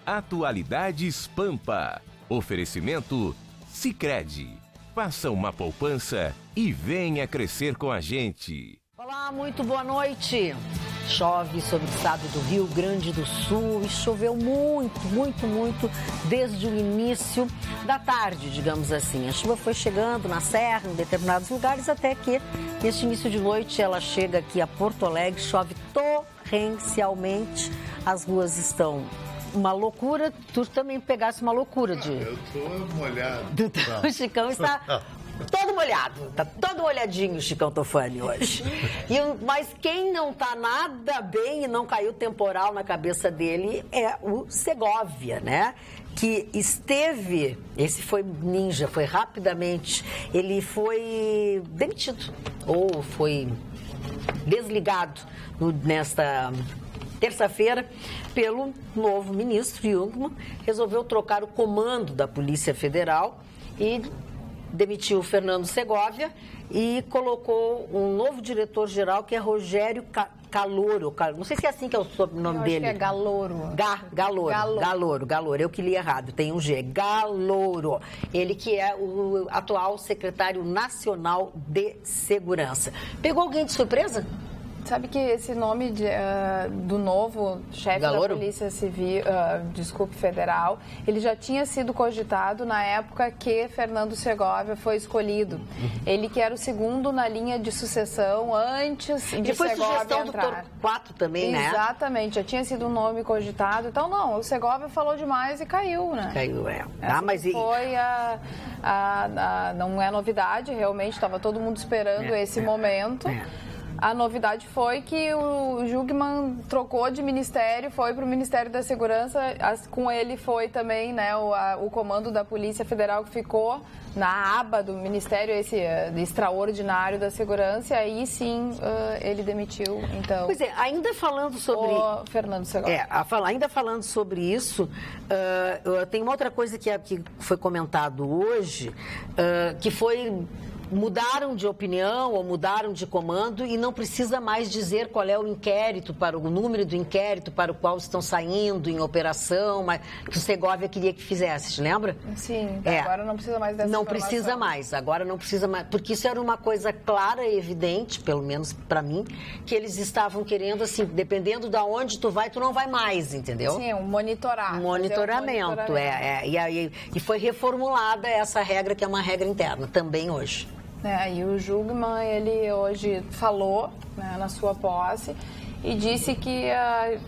Atualidades Pampa. Oferecimento Sicredi. Faça uma poupança e venha crescer com a gente. Olá, muito boa noite. Chove sobre o estado do Rio Grande do Sul e choveu muito desde o início da tarde, digamos assim. A chuva foi chegando na serra, em determinados lugares, até que neste início de noite ela chega aqui a Porto Alegre, chove torrencialmente, as ruas estão uma loucura. Tu também pegasse uma loucura de... Eu tô molhado. O Chicão está... todo molhado, tá todo molhadinho o Chicão Tofani hoje. Mas quem não tá nada bem e não caiu temporal na cabeça dele é o Segovia, né? Que esteve, esse foi ninja, foi rapidamente, ele foi demitido ou foi desligado nesta terça-feira pelo novo ministro Jungmann. Resolveu trocar o comando da Polícia Federal e demitiu o Fernando Segovia e colocou um novo diretor-geral, que é Rogério Caloro. Não sei se é assim que é o sobrenome dele. Acho que é Galouro. Galouro. Eu que li errado, tem um G. Galouro. Ele que é o atual secretário nacional de segurança. Pegou alguém de surpresa? Sabe que esse nome do novo chefe da Polícia Civil, Federal, ele já tinha sido cogitado na época que Fernando Segovia foi escolhido. Ele que era o segundo na linha de sucessão antes de Segovia entrar. E foi sugestão do Torquato também, né? Exatamente, já tinha sido um nome cogitado. Então, não, o Segovia falou demais e caiu, né? Caiu, é. Foi não é novidade, realmente, estava todo mundo esperando esse momento. A novidade foi que o Jungmann trocou de ministério, foi para o Ministério da Segurança, com ele foi também, né, o comando da Polícia Federal, que ficou na aba do Ministério esse extraordinário da Segurança, e aí sim ele demitiu, então... Pois é, ainda falando sobre... o Fernando Segovia. Ainda falando sobre isso, tem uma outra coisa que foi comentado hoje, que foi... mudaram de opinião ou mudaram de comando e não precisa mais dizer qual é o inquérito, o número do inquérito para o qual estão saindo em operação, mas que o Segovia queria que fizesse, te lembra? Sim, agora não precisa mais dessa informação. Agora não precisa mais, porque isso era uma coisa clara e evidente, pelo menos para mim, que eles estavam querendo, assim, dependendo de onde tu vai, tu não vai mais, entendeu? Sim, um monitoramento. E foi reformulada essa regra, que é uma regra interna, também hoje. E o Jungmann, ele hoje falou, né, na sua posse, e disse que,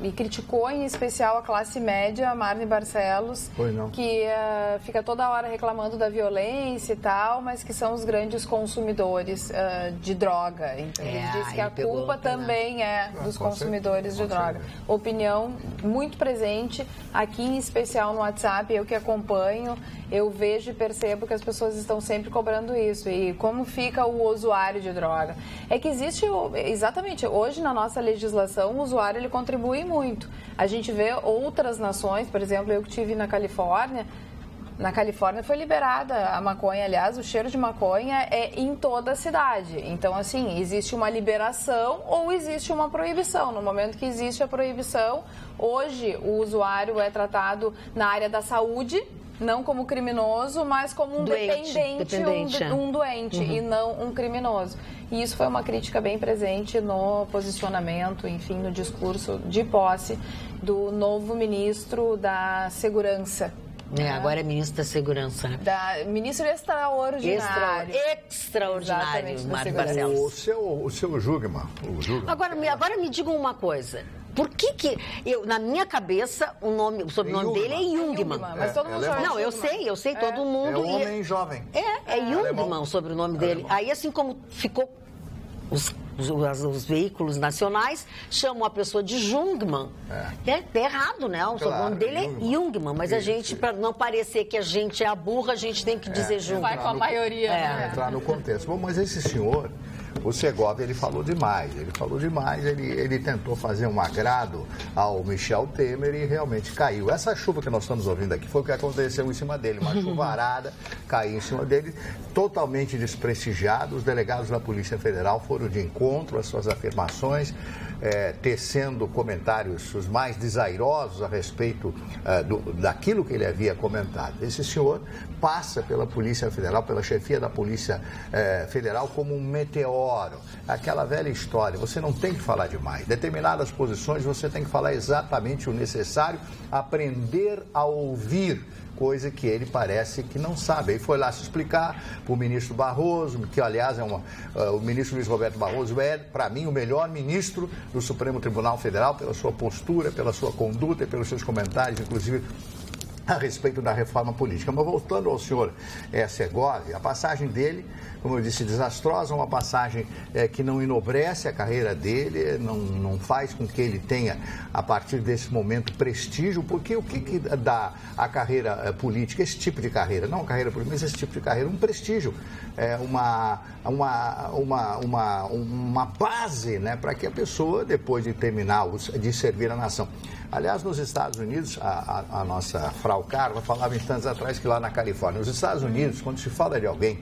e criticou em especial a classe média, a Marne Barcelos, que fica toda hora reclamando da violência e tal, mas que são os grandes consumidores de droga. Então, ele disse que a culpa também é dos consumidores de droga. Opinião muito presente aqui, em especial no WhatsApp, eu que acompanho, eu vejo e percebo que as pessoas estão sempre cobrando isso. E como fica o usuário de droga? É que existe, exatamente, hoje na nossa legislação, o usuário ele contribui muito. A gente vê outras nações, por exemplo, eu que estive na Califórnia foi liberada a maconha, aliás, o cheiro de maconha é em toda a cidade. Então, assim, existe uma liberação ou existe uma proibição. No momento que existe a proibição, hoje o usuário é tratado na área da saúde, não como criminoso, mas como um dependente. Um doente e não um criminoso. E isso foi uma crítica bem presente no posicionamento, enfim, no discurso de posse do novo ministro da Segurança. Agora é ministro da Segurança, né? Ministro extraordinário. Extraordinário, Marne Barcelos. O seu Jungmann. Agora me digam uma coisa. Por que na minha cabeça, o sobrenome dele é Jungmann. Mas todo mundo chama. Não, eu sei, todo mundo. É um homem jovem. É Jungmann o sobrenome dele. Aí, assim como ficou os veículos nacionais chamam a pessoa de Jungmann. É errado, né? O sobrenome dele é Jungmann, mas a gente, para não parecer que a gente é a burra, a gente tem que dizer Jungmann. Vai com a maioria. Entrar no contexto. Bom, mas esse senhor, O Segovia, ele falou demais, ele tentou fazer um agrado ao Michel Temer e realmente caiu. Essa chuva que nós estamos ouvindo aqui foi o que aconteceu em cima dele, uma chuvarada caiu em cima dele, totalmente desprestigiado. Os delegados da Polícia Federal foram de encontro às suas afirmações, tecendo comentários os mais desairosos a respeito daquilo que ele havia comentado. Esse senhor passa pela Polícia Federal, pela chefia da Polícia Federal como um meteoro. Aquela velha história, você não tem que falar demais. Determinadas posições você tem que falar exatamente o necessário, aprender a ouvir, coisa que ele parece que não sabe. Ele foi lá se explicar para o ministro Barroso, que aliás o ministro Luiz Roberto Barroso é, para mim, o melhor ministro do Supremo Tribunal Federal, pela sua postura, pela sua conduta e pelos seus comentários, inclusive a respeito da reforma política. Mas voltando ao senhor Segovia, a passagem dele, como eu disse, desastrosa, uma passagem que não enobrece a carreira dele, não faz com que ele tenha, a partir desse momento, prestígio, porque o que dá a carreira política, esse tipo de carreira, não a carreira política, mas esse tipo de carreira, um prestígio, uma base, né, para que a pessoa, depois de terminar, de servir a nação. Aliás, nos Estados Unidos, a nossa Frau Carla falava instantes atrás que lá na Califórnia, nos Estados Unidos, quando se fala de alguém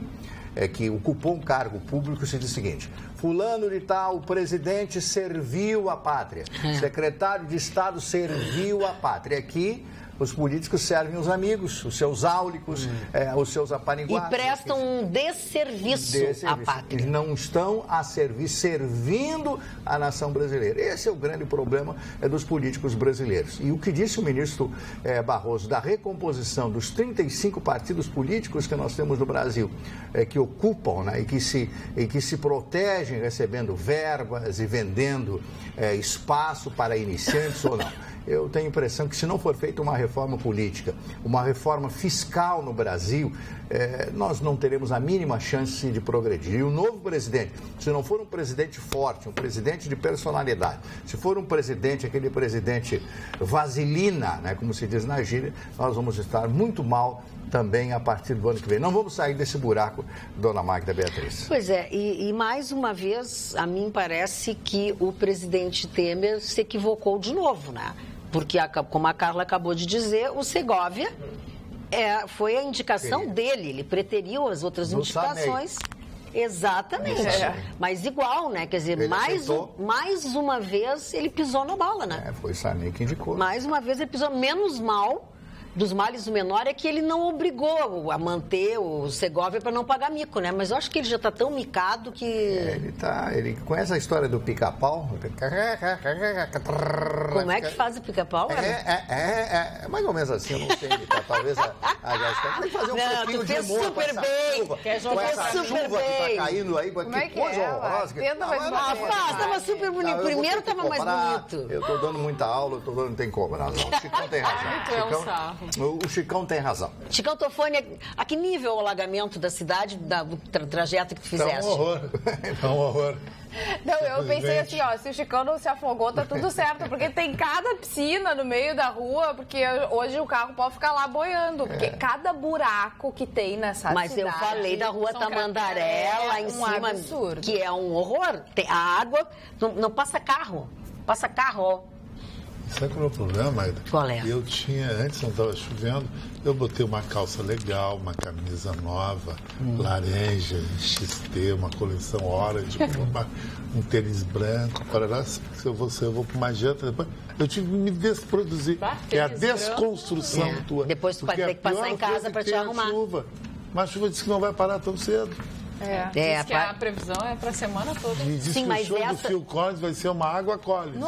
que ocupou um cargo público, se diz o seguinte: fulano de tal, o presidente serviu a pátria, secretário de Estado serviu a pátria. Aqui, os políticos servem os amigos, os seus áulicos, os seus apaniguados. E prestam um desserviço à pátria. Eles não estão a servindo a nação brasileira. Esse é o grande problema dos políticos brasileiros. E o que disse o ministro Barroso da recomposição dos 35 partidos políticos que nós temos no Brasil, que ocupam, né, e que se protegem recebendo verbas e vendendo espaço para iniciantes ou não. Eu tenho a impressão que, se não for feita uma reforma política, uma reforma fiscal no Brasil, nós não teremos a mínima chance de progredir. E o novo presidente, se não for um presidente forte, um presidente de personalidade, se for um presidente, aquele presidente vaselina, né, como se diz na gíria, nós vamos estar muito mal também a partir do ano que vem. Não vamos sair desse buraco, dona Magda Beatriz. Pois é, e mais uma vez, a mim parece que o presidente Temer se equivocou de novo, né? Porque, como a Carla acabou de dizer, o Segovia foi a indicação dele, ele preteriu as outras indicações. Exatamente. Mas igual, né? Quer dizer, mais uma vez ele pisou na bola, né? Foi o Sarney que indicou. Mais uma vez ele pisou. Menos mal, dos males o menor, é que ele não obrigou a manter o Segovia para não pagar mico, né? Mas eu acho que ele já está tão micado que... Ele conhece a história do pica-pau? Como é que faz o pica-pau? Mais ou menos assim, eu não sei imitar. Talvez a Jéssica tem que fazer um pouquinho de humor super bem. Com essa chuva que tá caindo aí, que coisa horrorosa. Estava super bonito. Primeiro estava mais bonito. Eu estou dando muita aula, eu estou dando, não tem como, não. O Chicão tem razão. O Chicão tem razão. Chicão Tofani, a que nível o alagamento da cidade, do trajeto que tu fizeste? É um horror. Não, eu pensei assim, se o Chicão não se afogou, tá tudo certo, porque tem cada piscina no meio da rua, porque hoje o carro pode ficar lá boiando, porque cada buraco que tem nessa cidade... Mas eu falei da rua Tamandaré, lá em cima, absurdo. Que é um horror. A água, não passa carro, ó. Sabe qual é o problema, Magda? Qual é? Eu tinha, antes não estava chovendo, eu botei uma calça legal, uma camisa nova, laranja, XT, uma coleção Orange, um tênis branco, se eu vou para uma janta depois. Eu tive que me desproduzir. É a desconstrução tua. Depois tu vai ter que passar em casa para te arrumar. Mas a chuva disse que não vai parar tão cedo. Diz que a previsão é para a semana toda. Sim, mas o show do Phil Collins vai ser uma água Collins.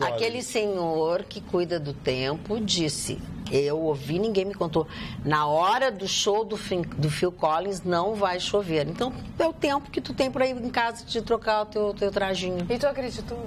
Aquele senhor que cuida do tempo disse... Eu ouvi, ninguém me contou. Na hora do show do Phil Collins não vai chover. Então, é o tempo que tu tem por aí em casa de trocar o teu trajinho. E tu acreditou?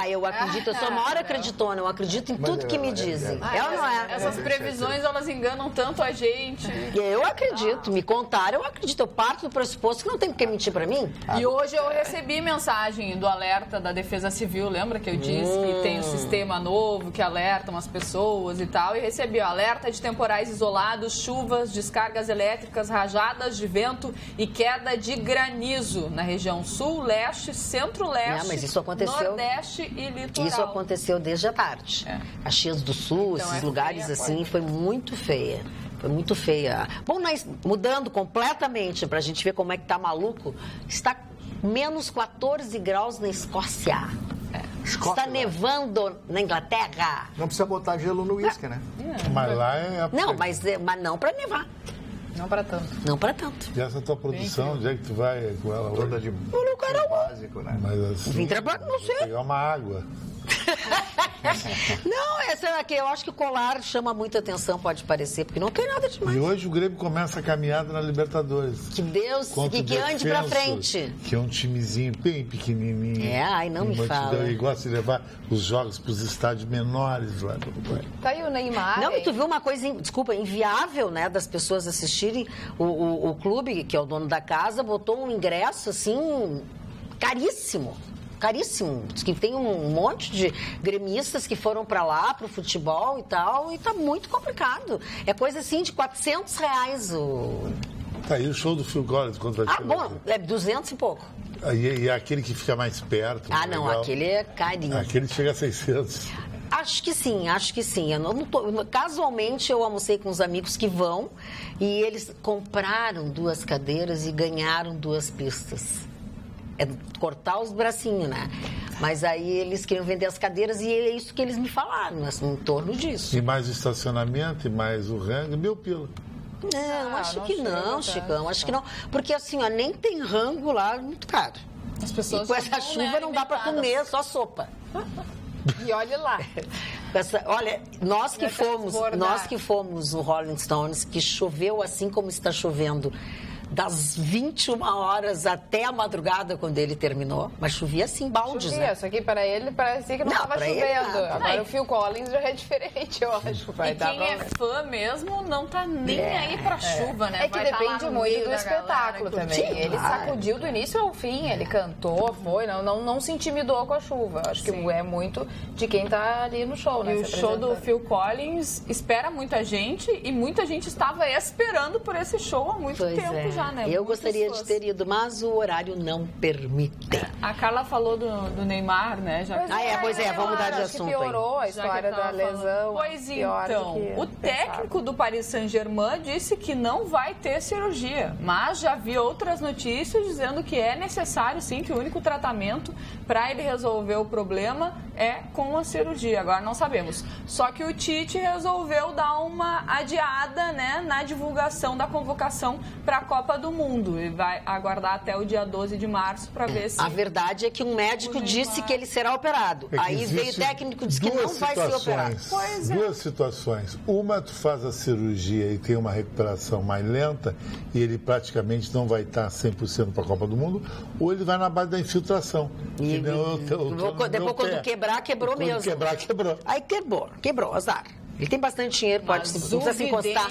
Eu acredito. Eu sou a maior acreditona. Eu acredito em tudo que me dizem. Não é? Essas previsões, elas enganam tanto a gente. Eu acredito. Me contaram, eu acredito. Eu parto do pressuposto que não tem por que mentir pra mim. E hoje eu recebi mensagem do alerta da Defesa Civil. Lembra que eu disse que tem um sistema novo que alertam as pessoas e tal? E recebi aqui, ó, alerta de temporais isolados, chuvas, descargas elétricas, rajadas de vento e queda de granizo na região sul, leste, centro-leste, mas isso aconteceu, nordeste e litoral. Isso aconteceu desde a tarde. Caxias do Sul, então, esses lugares assim, foi muito feia. Foi muito feia. Bom, nós mudando completamente para a gente ver como é que tá maluco, está menos 14 graus na Escócia. Está nevando na Inglaterra. Não precisa botar gelo no uísque, né? Mas lá é... Não, mas não para nevar. Não para tanto. Não para tanto. E essa tua produção, onde é que tu vai com ela? Toda de básico, né? Mas assim, vim trabalhar, não sei. Pegar uma água. Não, essa aqui, eu acho que o colar chama muita atenção, pode parecer, porque não tem nada demais. E hoje o Grêmio começa a caminhada na Libertadores. Que Deus, que ande pra frente. Que é um timezinho bem pequenininho. Ai, não me fala. E gosta de levar os jogos para os estádios menores lá do Uruguai. Tá aí o Neymar. Não, e tu viu uma coisa, desculpa, inviável, né, das pessoas assistirem. O clube, que é o dono da casa, botou um ingresso, assim, caríssimo. Caríssimo. Diz que tem um monte de gremistas que foram para lá, pro futebol e tal, e tá muito complicado. É coisa assim de R$400 o... Tá aí o show do Phil Collins contra a bom, é 200 e pouco. E aquele que fica mais perto. Não, legal. Aquele é carinho. Aquele chega a 600. Acho que sim, acho que sim. Eu não tô, casualmente eu almocei com uns amigos que vão e eles compraram 2 cadeiras e ganharam 2 pistas. É cortar os bracinhos, né? Mas aí eles queriam vender as cadeiras e é isso que eles me falaram, assim, em torno disso. E mais o estacionamento e mais o rango, 1.000 pila. Não, acho que não, Chicão, acho que não. Porque assim, ó, nem tem rango lá, muito caro. As pessoas e com essa chuva não dá para comer, só sopa. E olhe lá. Olha, nós que fomos no Rolling Stones, que choveu assim como está chovendo, das 21 horas até a madrugada, quando ele terminou. Mas chovia assim, baldes, chovia, né? Só que para ele parecia que não estava chovendo. Agora o Phil Collins já é diferente, eu acho. E quem é fã mesmo não tá nem aí pra chuva, né? É que depende muito do espetáculo também. Ele sacudiu do início ao fim, ele cantou, não se intimidou com a chuva. Acho que é muito de quem tá ali no show, né? E o show do Phil Collins espera muita gente e muita gente estava esperando por esse show há muito tempo já. Né? Eu gostaria de ter ido, mas o horário não permite. A Carla falou do Neymar, né? Pois é, vamos mudar de assunto. Piorou a história da lesão. Pois então, o técnico do Paris Saint-Germain disse que não vai ter cirurgia, mas já vi outras notícias dizendo que é necessário, sim, que o único tratamento para ele resolver o problema é com a cirurgia. Agora não sabemos. Só que o Tite resolveu dar uma adiada, né, na divulgação da convocação para a Copa do Mundo e vai aguardar até o dia 12 de março para ver se... A verdade é que um médico disse que ele será operado. Aí veio o técnico e disse que não vai ser operado. Duas situações. Uma, tu faz a cirurgia e tem uma recuperação mais lenta e ele praticamente não vai estar 100% para a Copa do Mundo, ou ele vai na base da infiltração. Depois quando quebrar, quebrou mesmo. Quando quebrar, quebrou. Aí quebrou, azar. Ele tem bastante dinheiro, não precisa se encostar.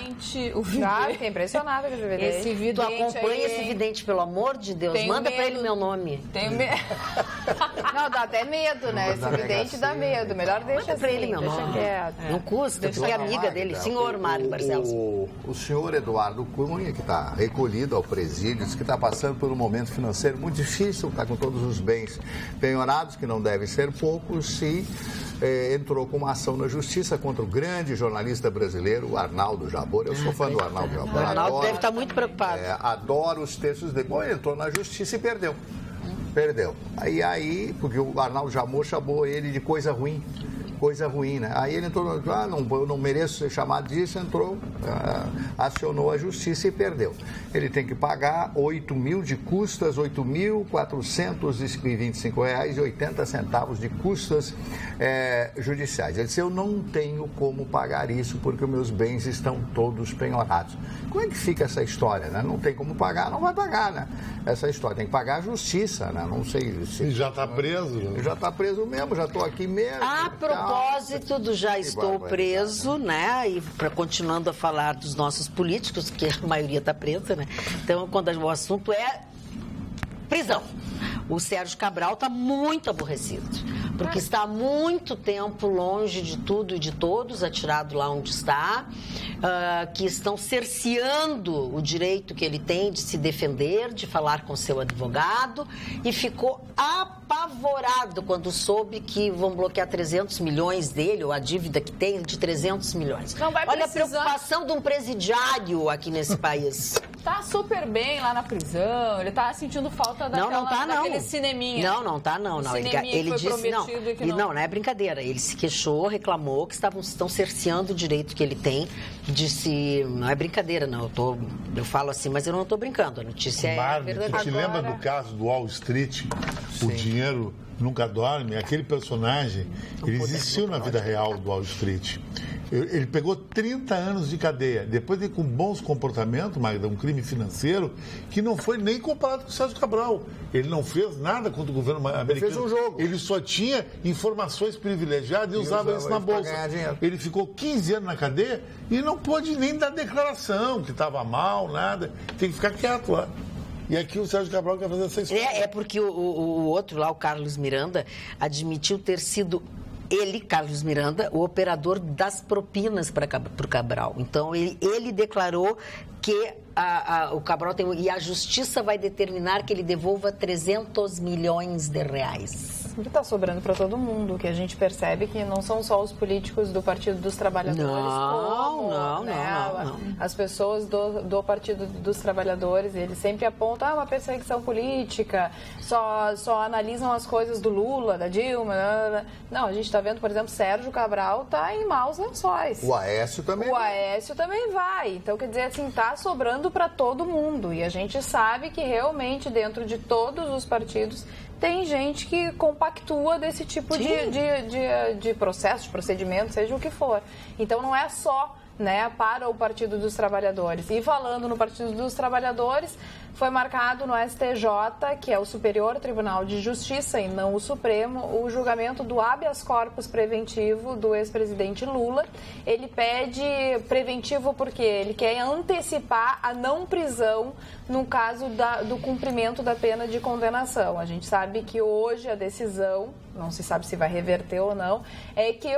O vidente, fiquei impressionada com esse vidente. Esse vidente. Tu acompanha esse vidente, pelo amor de Deus. Manda pra ele meu nome. Tenho medo. Não, dá até medo, né? Esse vidente dá medo. Melhor deixa assim. Pra ele meu nome. Não custa, tu é amiga dele. Senhor Mário Barcelos. O senhor Eduardo Cunha, que está recolhido ao presídio, diz que está passando por um momento financeiro muito difícil, está com todos os bens penhorados, que não devem ser poucos, e entrou com uma ação na justiça contra o grande jornalista brasileiro, o Arnaldo Jabor. Eu sou fã do Arnaldo Jabor. O Arnaldo deve estar muito preocupado. Adoro os textos dele. Bom, ele entrou na justiça e perdeu. Aí, porque o Arnaldo Jabor chamou ele de coisa ruim, né? Aí ele entrou, eu não mereço ser chamado disso, entrou, acionou a justiça e perdeu. Ele tem que pagar 8 mil de custas, R$ 8.425,80 de custas judiciais. Ele disse, eu não tenho como pagar isso porque os meus bens estão todos penhorados. Como é que fica essa história, né? Não tem como pagar, não vai pagar, né? Essa história tem que pagar a justiça, né? Não sei se... E já está preso? Né? Já está preso mesmo, já estou aqui mesmo. A propósito do já estou preso, né? E continuando a falar dos nossos políticos, que a maioria está presa, né? Então, quando o assunto é prisão. O Sérgio Cabral está muito aborrecido, porque está há muito tempo longe de tudo e de todos, atirado lá onde está, que estão cerceando o direito que ele tem de se defender, de falar com seu advogado, e ficou apavorado quando soube que vão bloquear 300 milhões dele, ou a dívida que tem de 300 milhões. Não vai Olha precisar... a preocupação de um presidiário aqui nesse país. Tá super bem lá na prisão, ele tá sentindo falta daquele cineminha. Não tá. Ele disse, não é brincadeira. Ele se queixou, reclamou que estão cerceando o direito que ele tem de se... Não é brincadeira, não. Eu falo assim, mas eu não estou brincando. A notícia é verdadeira. Tu te lembra do caso do Wall Street? Sim. O dinheiro nunca dorme. Aquele personagem, ele existiu na vida real do Wall Street. Ele pegou 30 anos de cadeia. Depois ele, com bons comportamentos, Magda, um crime financeiro, que não foi nem comparado com o Sérgio Cabral. Ele não fez nada contra o governo americano. Ele fez um jogo. Ele só tinha informações privilegiadas e usava isso na bolsa. Ele ficou 15 anos na cadeia e não pôde nem dar declaração, que estava mal, nada. Tem que ficar quieto lá. E aqui o Sérgio Cabral quer fazer essa história. É porque o outro lá, o Carlos Miranda, admitiu ter sido... Ele, Carlos Miranda, o operador das propinas para o Cabral. Então, ele declarou que o Cabral tem... E a justiça vai determinar que ele devolva 300 milhões de reais. Que está sobrando para todo mundo, que a gente percebe que não são só os políticos do Partido dos Trabalhadores. Não. As pessoas do Partido dos Trabalhadores, eles sempre apontam uma perseguição política, só analisam as coisas do Lula, da Dilma. Não, a gente está vendo, por exemplo, Sérgio Cabral está em maus lençóis. O Aécio também. Vai. Então, quer dizer assim, está sobrando para todo mundo. E a gente sabe que realmente dentro de todos os partidos tem gente que compactua desse tipo de processo, de procedimento, seja o que for. Então, não é só para o Partido dos Trabalhadores. E falando no Partido dos Trabalhadores, foi marcado no STJ, que é o Superior Tribunal de Justiça e não o Supremo, o julgamento do habeas corpus preventivo do ex-presidente Lula. Ele pede preventivo porque ele quer antecipar a não prisão no caso do cumprimento da pena de condenação. A gente sabe que hoje a decisão, não se sabe se vai reverter ou não, é que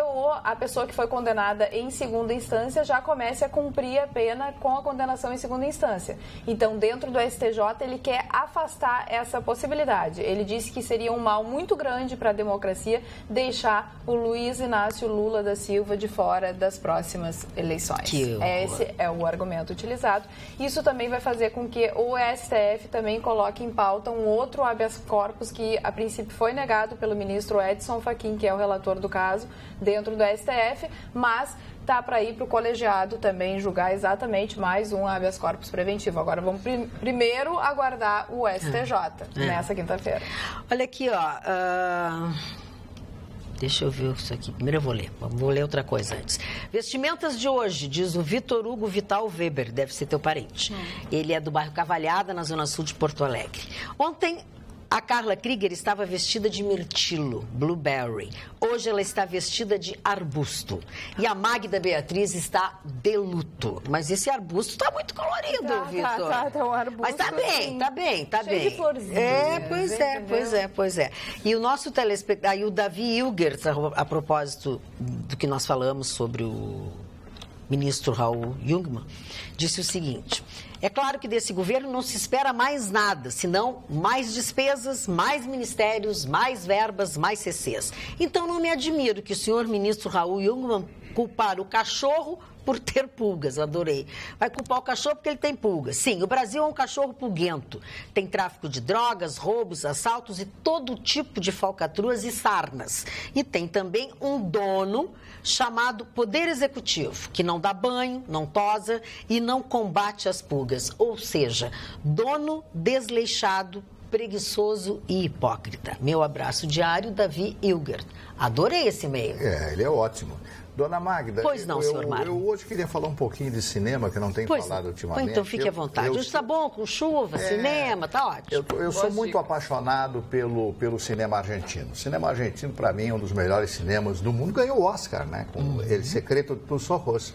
a pessoa que foi condenada em segunda instância já comece a cumprir a pena com a condenação em segunda instância. Então, dentro do STJ, ele quer afastar essa possibilidade. Ele disse que seria um mal muito grande para a democracia deixar o Luiz Inácio Lula da Silva de fora das próximas eleições. Esse é o argumento utilizado. Isso também vai fazer com que o STF também coloque em pauta um outro habeas corpus que, a princípio, foi negado pelo ministro Edson Fachin, que é o relator do caso, dentro do STF, mas está para ir para o colegiado também julgar exatamente mais um habeas corpus preventivo. Agora vamos primeiro aguardar o STJ nessa quinta-feira. Olha aqui, deixa eu ver isso aqui. Primeiro eu vou ler outra coisa antes. Vestimentas de hoje, diz o Vitor Hugo Vital Weber, deve ser teu parente. Ele é do bairro Cavalhada, na zona sul de Porto Alegre. Ontem, a Carla Krieger estava vestida de mirtilo, blueberry. Hoje ela está vestida de arbusto. E a Magda Beatriz está de luto. Mas esse arbusto está muito colorido, Vitor. Tá um arbusto. Mas tá bem. Cheio de florzinhas. Pois é. E o nosso telespectador, aí o Davi Hilgert, a propósito do que nós falamos sobre o ministro Raul Jungmann, disse o seguinte: é claro que desse governo não se espera mais nada, senão mais despesas, mais ministérios, mais verbas, mais CCs. Então não me admiro que o senhor ministro Raul Jungmann culpar o cachorro por ter pulgas, adorei. Vai culpar o cachorro porque ele tem pulgas. Sim, o Brasil é um cachorro pulguento. Tem tráfico de drogas, roubos, assaltos e todo tipo de falcatruas e sarnas. E tem também um dono chamado Poder Executivo, que não dá banho, não tosa e não combate as pulgas. Ou seja, dono desleixado, preguiçoso e hipócrita. Meu abraço diário, Davi Hilgert. Adorei esse e-mail. Ele é ótimo. Dona Magda, pois não, senhor Mário. Eu hoje queria falar um pouquinho de cinema, que eu não tenho falado ultimamente. Então fique à vontade. Hoje está bom, com chuva, cinema, tá ótimo. Eu sou muito apaixonado pelo cinema argentino. O cinema argentino, para mim, é um dos melhores cinemas do mundo. Ganhou o Oscar, né? Com El Secreto de Tus Ojos.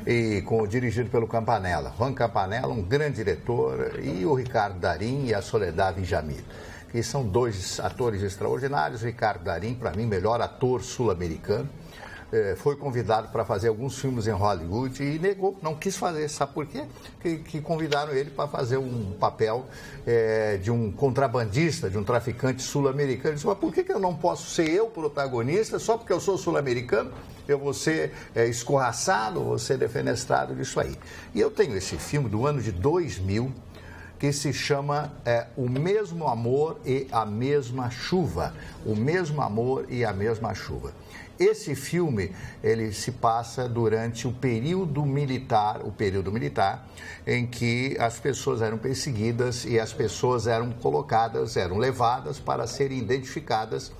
E dirigido pelo Campanella. Juan Campanella, um grande diretor, e o Ricardo Darín e a Soledad Villamil. que são 2 atores extraordinários. Ricardo Darín, para mim, melhor ator sul-americano. Foi convidado para fazer alguns filmes em Hollywood e negou, não quis fazer. Sabe por quê? Que convidaram ele para fazer um papel de um contrabandista, de um traficante sul-americano. Ele disse, mas por que eu não posso ser eu protagonista só porque eu sou sul-americano? Eu vou ser escorraçado, vou ser defenestrado disso aí. E eu tenho esse filme do ano de 2000, que se chama O Mesmo Amor e a Mesma Chuva. O Mesmo Amor e a Mesma Chuva. Esse filme, ele se passa durante o período militar, em que as pessoas eram perseguidas e as pessoas eram levadas para serem identificadas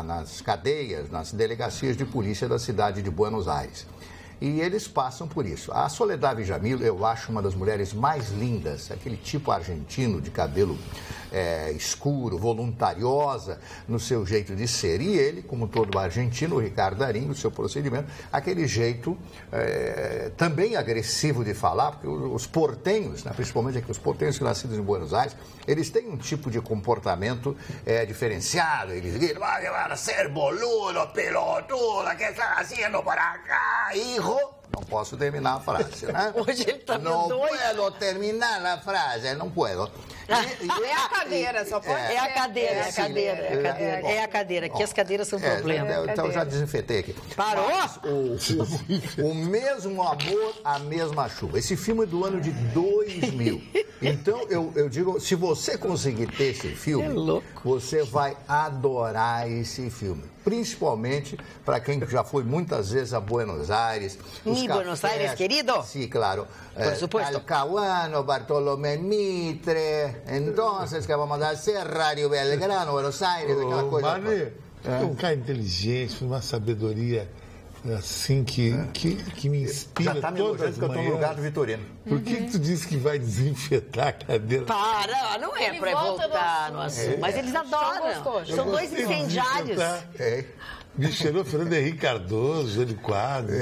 nas cadeias, nas delegacias de polícia da cidade de Buenos Aires. E eles passam por isso. A Soledad Villamil, eu acho uma das mulheres mais lindas, aquele tipo argentino de cabelo escuro, voluntariosa no seu jeito de ser. E ele, como todo argentino, o Ricardo Darín, no seu procedimento, aquele jeito também agressivo de falar, porque os portenhos, né, principalmente aqui, os portenhos que nascidos em Buenos Aires, eles têm um tipo de comportamento diferenciado. Eles gritam, vai ser boludo, pelotudo, que está fazendo por acá, hijo? Não posso terminar a frase, né? Hoje ele está não posso terminar a frase, não posso. É a cadeira, só pode É a cadeira. Aqui as cadeiras são problema. Então já desinfetei aqui. Parou? O Mesmo Amor, a Mesma Chuva. Esse filme é do ano de 2000. Então, eu digo, se você conseguir ter esse filme, você vai adorar esse filme. Principalmente para quem já foi muitas vezes a Buenos Aires. Buenos Aires, querido? Sí, claro. Por supuesto. Talcahuano, Bartolomé Mitre, entonces que vamos a hacer Radio Belgrano, Buenos Aires, aquela coisa. Mari, é um cara inteligente, uma sabedoria assim que me inspira. Já tá me elogiando que eu estou no lugar do Vitorino. Por que tu disse que vai desinfetar a cadeira? Para, não é para voltar no assunto. Mas eles adoram. São 2 incendiários. Me cheirou Fernando Henrique Cardoso, Jânio Quadros.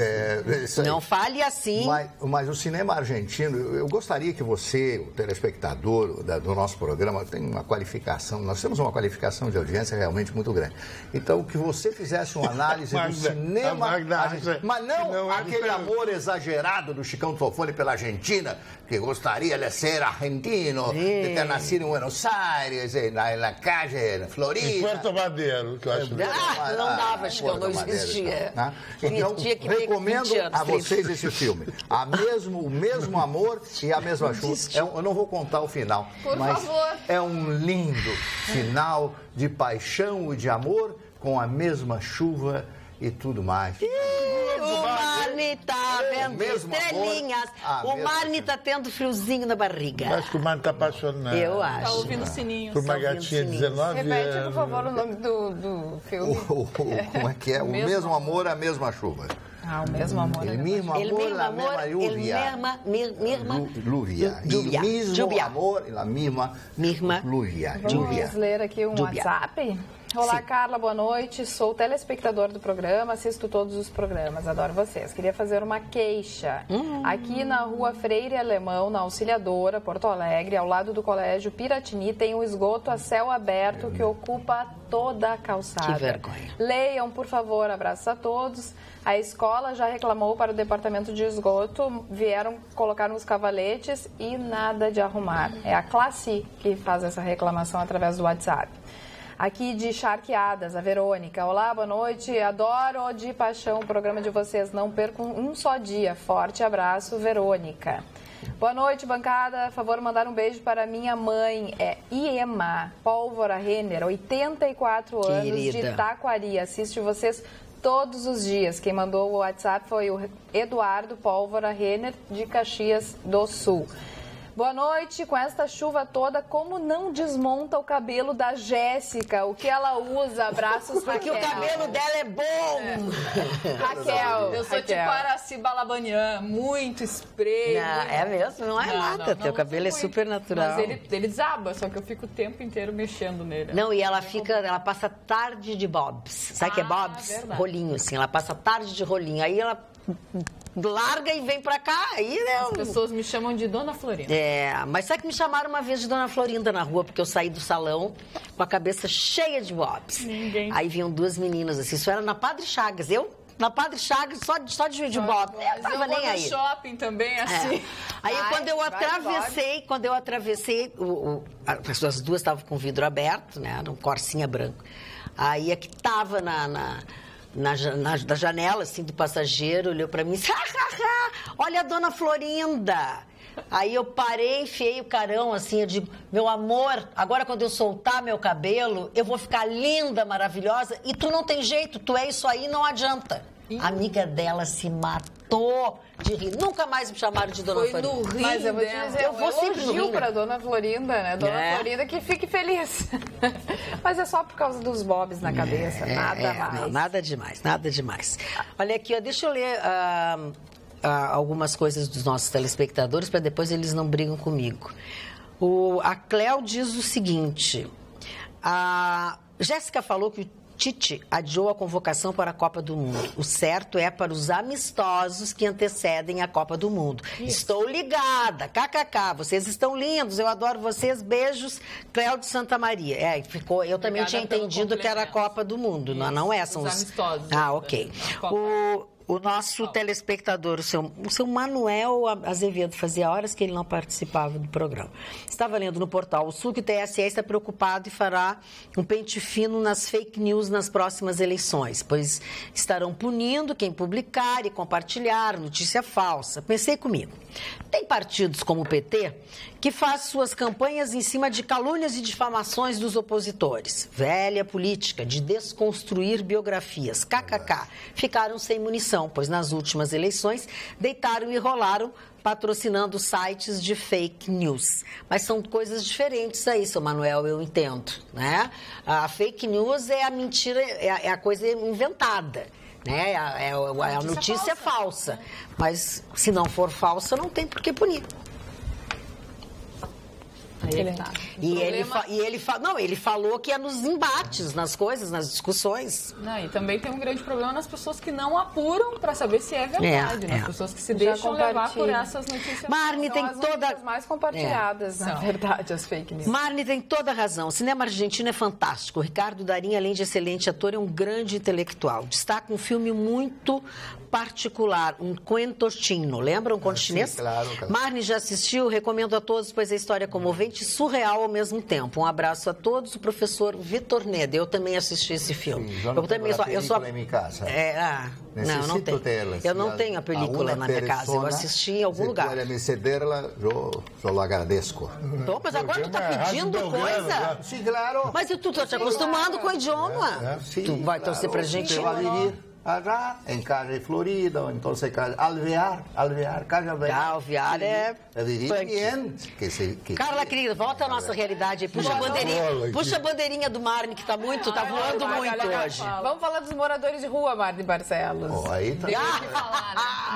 Não fale assim. Mas o cinema argentino, eu gostaria que você, o telespectador do nosso programa, tem uma qualificação, nós temos uma qualificação de audiência realmente muito grande. Então, que você fizesse uma análise do cinema argentino, mas não aquele amor exagerado do Chicão Tofone pela Argentina, que gostaria de ser argentino, de ter nascido em Buenos Aires, na calle Florida. Em Puerto Madero, que eu acho não dava, Chicão, não existia. Então, recomendo a vocês esse filme. O Mesmo Amor e a Mesma Chuva. Eu não vou contar o final, mas é um lindo final de paixão e de amor com a mesma chuva e tudo mais. O Marne tá vendo estrelinhas. O Marne tá tendo friozinho na barriga. Eu acho que o Marne tá apaixonado. Eu acho. Tá ouvindo sininhos. Por uma gatinha de 19 anos. Repete, por favor, o nome do filme. Como é que é? O Mesmo Amor, a Mesma Chuva. O Mesmo Amor. El mismo amor, la misma lluvia. Lluvia. El mismo amor e la misma lluvia. Vamos ler aqui um WhatsApp? Olá, Carla, boa noite. Sou telespectador do programa, assisto todos os programas, adoro vocês. Queria fazer uma queixa. Aqui na rua Freire Alemão, na Auxiliadora, Porto Alegre, ao lado do colégio Piratini, tem um esgoto a céu aberto que ocupa toda a calçada. Que vergonha. Leiam, por favor, abraços a todos. A escola já reclamou para o departamento de esgoto, vieram, colocaram os cavaletes e nada de arrumar. É a classe que faz essa reclamação através do WhatsApp. Aqui de Charqueadas, a Verônica. Olá, boa noite. Adoro de paixão o programa de vocês. Não perco um só dia. Forte abraço, Verônica. Boa noite, bancada. Favor mandar um beijo para minha mãe. É Iema Pólvora Renner, 84 anos, de Taquari. Assiste vocês todos os dias. Quem mandou o WhatsApp foi o Eduardo Pólvora Renner, de Caxias do Sul. Boa noite. Com esta chuva toda, como não desmonta o cabelo da Jéssica? O que ela usa? Abraços, porque Raquel. O cabelo dela é bom. Raquel. Eu sou tipo Araci Balabanian, muito spray. Não, é mesmo? Não é nada. Teu cabelo é super natural. Mas ele desaba, só que eu fico o tempo inteiro mexendo nele. Não, e ela passa tarde de bobs. Sabe o que é bobs? Verdade. Rolinho, assim. Ela passa tarde de rolinho. Aí ela larga e vem pra cá. Aí, né, as pessoas me chamam de Dona Florinda. Mas sabe que me chamaram uma vez de Dona Florinda na rua, porque eu saí do salão com a cabeça cheia de bobs. Aí vinham duas meninas assim, isso era na Padre Chagas, na Padre Chagas, só de bob. Eu tava nem aí. No shopping também, assim. Aí quando eu atravessei, as duas estavam com o vidro aberto, né, num Corsinha branco. Aí a que tava na janela, assim, do passageiro, olhou pra mim e disse, olha a Dona Florinda. Aí eu parei, enfiei o carão, assim, eu digo, meu amor, agora quando eu soltar meu cabelo, eu vou ficar linda, maravilhosa, e tu não tem jeito, tu é isso aí, não adianta. A amiga dela se matou de rir. Nunca mais me chamaram de Dona Florinda. Foi no Rio. Mas eu vou te dizer, eu vou sempre no Rio pra Dona Florinda, né? Dona Florinda que fique feliz. Mas é só por causa dos bobs na cabeça, nada mais. Não, nada demais. Olha aqui, ó, deixa eu ler algumas coisas dos nossos telespectadores para depois eles não brigam comigo. A Cléo diz o seguinte, a Jéssica falou que o Tite adiou a convocação para a Copa do Mundo. O certo é para os amistosos que antecedem a Copa do Mundo. Isso. Estou ligada, kkk, vocês estão lindos, eu adoro vocês, beijos, Cléo de Santa Maria. Eu também tinha entendido que era a Copa do Mundo, não é? São os amistosos. Ok. O nosso telespectador, o seu Manuel Azevedo, fazia horas que ele não participava do programa. Estava lendo no portal O Sul que o TSE está preocupado e fará um pente fino nas fake news nas próximas eleições, pois estarão punindo quem publicar e compartilhar notícia falsa. Pensei comigo, tem partidos como o PT que faz suas campanhas em cima de calúnias e difamações dos opositores. Velha política de desconstruir biografias, kkk, ficaram sem munição, pois nas últimas eleições deitaram e rolaram patrocinando sites de fake news. Mas são coisas diferentes aí, seu Manuel, eu entendo, né? A fake news é a mentira, é a coisa inventada. Né? É a notícia falsa. Mas se não for falsa, não tem por que punir. Ele falou que é nos embates, nas coisas, nas discussões. E também tem um grande problema nas pessoas que não apuram para saber se é verdade, nas pessoas que se deixam levar por essas notícias. Marne tem toda as mais compartilhadas, na verdade, as fake news. Marne tem toda a razão. O cinema argentino é fantástico. O Ricardo Darín, além de excelente ator, é um grande intelectual. Destaca um filme muito particular, um cuento chino. Lembra um conto chinês? Sim, claro. Marne já assistiu, recomendo a todos, pois a história é comovente e surreal ao mesmo tempo. Um abraço a todos, o professor Vitor Neda. Eu também assisti esse filme. Sim, eu sou em minha casa. Não tenho. Eu não tenho a película na minha casa. Eu assisti em algum lugar. Se me cederla, eu só agradeço. Mas agora tu tá pedindo coisa? Sim, claro. Mas tu tá te acostumando com o idioma. Tu vai torcer pra gente? Acá, em Calle Florida, ou então Alvear, Calle Bem. Alvear é funk. Carla, querida, volta à nossa realidade. Puxa a bandeirinha do Marne, que tá voando muito hoje. Vamos falar dos moradores de rua, Marne Barcelos. Aí tá.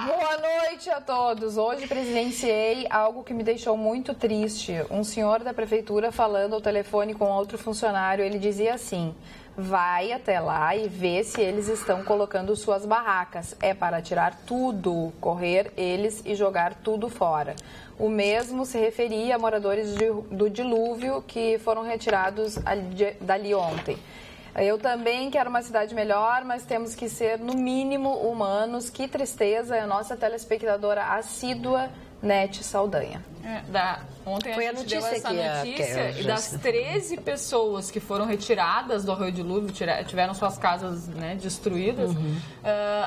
Boa noite a todos. Hoje presenciei algo que me deixou muito triste. Um senhor da prefeitura falando ao telefone com outro funcionário, ele dizia assim: vai até lá e vê se eles estão colocando suas barracas. É para tirar tudo, correr eles e jogar tudo fora. O mesmo se referia a moradores do dilúvio que foram retirados dali ontem. Eu também quero uma cidade melhor, mas temos que ser, no mínimo, humanos. Que tristeza, é a nossa telespectadora assídua, Nete Saldanha. Ontem a gente deu essa notícia e das 13 pessoas que foram retiradas do Arroio Dilúvio, tiveram suas casas, né, destruídas,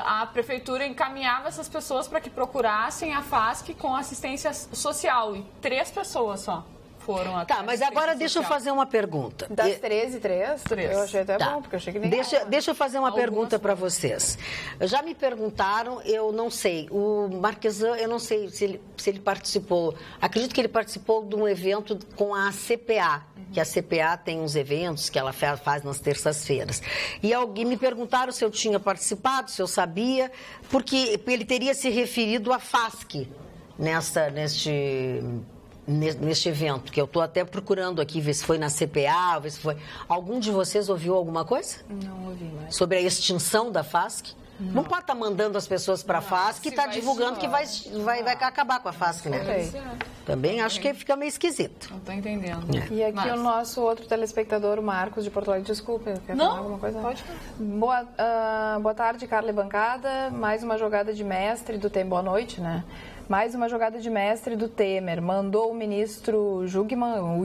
a prefeitura encaminhava essas pessoas para que procurassem a FASC com assistência social, e 3 pessoas só foram até. Tá, mas agora deixa eu fazer uma pergunta. Das 13, 3? Eu achei até bom, porque eu achei que nem... Deixa eu fazer uma pergunta para vocês. Já me perguntaram, eu não sei, o Marquesan, eu não sei se ele participou, acredito que ele participou de um evento com a CPA, que a CPA tem uns eventos que ela faz nas terças-feiras. E alguém me perguntaram se eu tinha participado, se eu sabia, porque ele teria se referido à FASC neste evento, que eu estou até procurando aqui, ver se foi na CPA, ver se foi... Algum de vocês ouviu alguma coisa? Não ouvi mais. Sobre a extinção da FASC? Não pode estar mandando as pessoas para a FASC e está divulgando que vai acabar com a FASC, né? Também acho que fica meio esquisito. Não estou entendendo. E aqui o nosso outro telespectador, o Marcos de Porto Alegre. Desculpa, quer falar alguma coisa? Pode. Boa tarde, Carla e bancada. Mais uma jogada de mestre do Temer. Boa noite, né? Mais uma jogada de mestre do Temer. Mandou o ministro Jungmann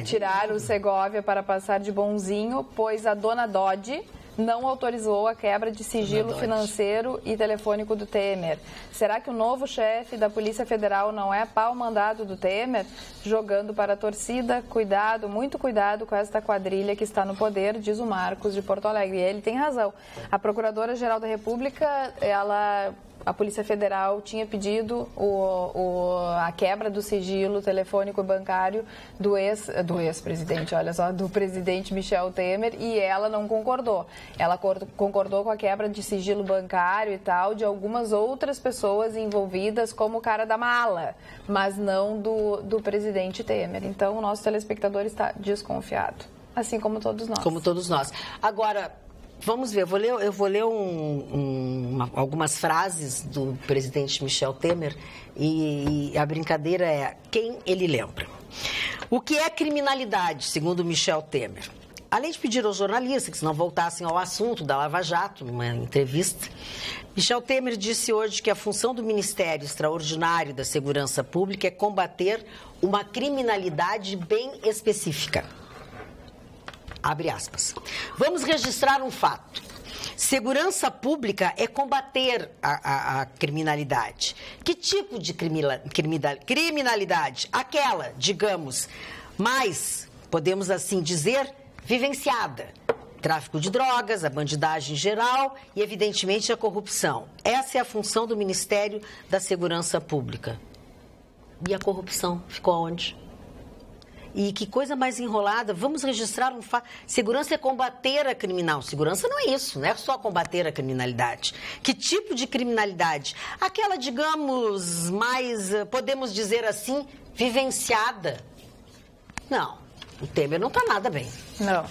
tirar o Segovia para passar de bonzinho, pois a dona Dodge não autorizou a quebra de sigilo financeiro e telefônico do Temer. Será que o novo chefe da Polícia Federal não é pau-mandado do Temer? Jogando para a torcida, cuidado, muito cuidado com esta quadrilha que está no poder, diz o Marcos de Porto Alegre. E ele tem razão. A Procuradora-Geral da República, a Polícia Federal tinha pedido a quebra do sigilo telefônico e bancário do ex-presidente, olha só, do presidente Michel Temer, e ela não concordou. Ela concordou com a quebra de sigilo bancário e tal, de algumas outras pessoas envolvidas, como o cara da mala, mas não do presidente Temer. Então, o nosso telespectador está desconfiado, assim como todos nós. Como todos nós. Agora, vamos ver, eu vou ler algumas frases do presidente Michel Temer e a brincadeira é quem ele lembra. O que é criminalidade, segundo Michel Temer? Além de pedir aos jornalistas que não voltassem ao assunto da Lava Jato, numa entrevista, Michel Temer disse hoje que a função do Ministério Extraordinário da Segurança Pública é combater uma criminalidade bem específica. Abre aspas. Vamos registrar um fato. Segurança pública é combater a criminalidade. Que tipo de criminalidade? Aquela, digamos, mais, podemos assim dizer, vivenciada. Tráfico de drogas, a bandidagem geral e, evidentemente, a corrupção. Essa é a função do Ministério da Segurança Pública. E a corrupção ficou aonde? E que coisa mais enrolada, vamos registrar um fato. Segurança é combater a criminal. Segurança não é isso, não é só combater a criminalidade. Que tipo de criminalidade? Aquela, digamos, mais, podemos dizer assim, vivenciada. Não, o Temer não está nada bem.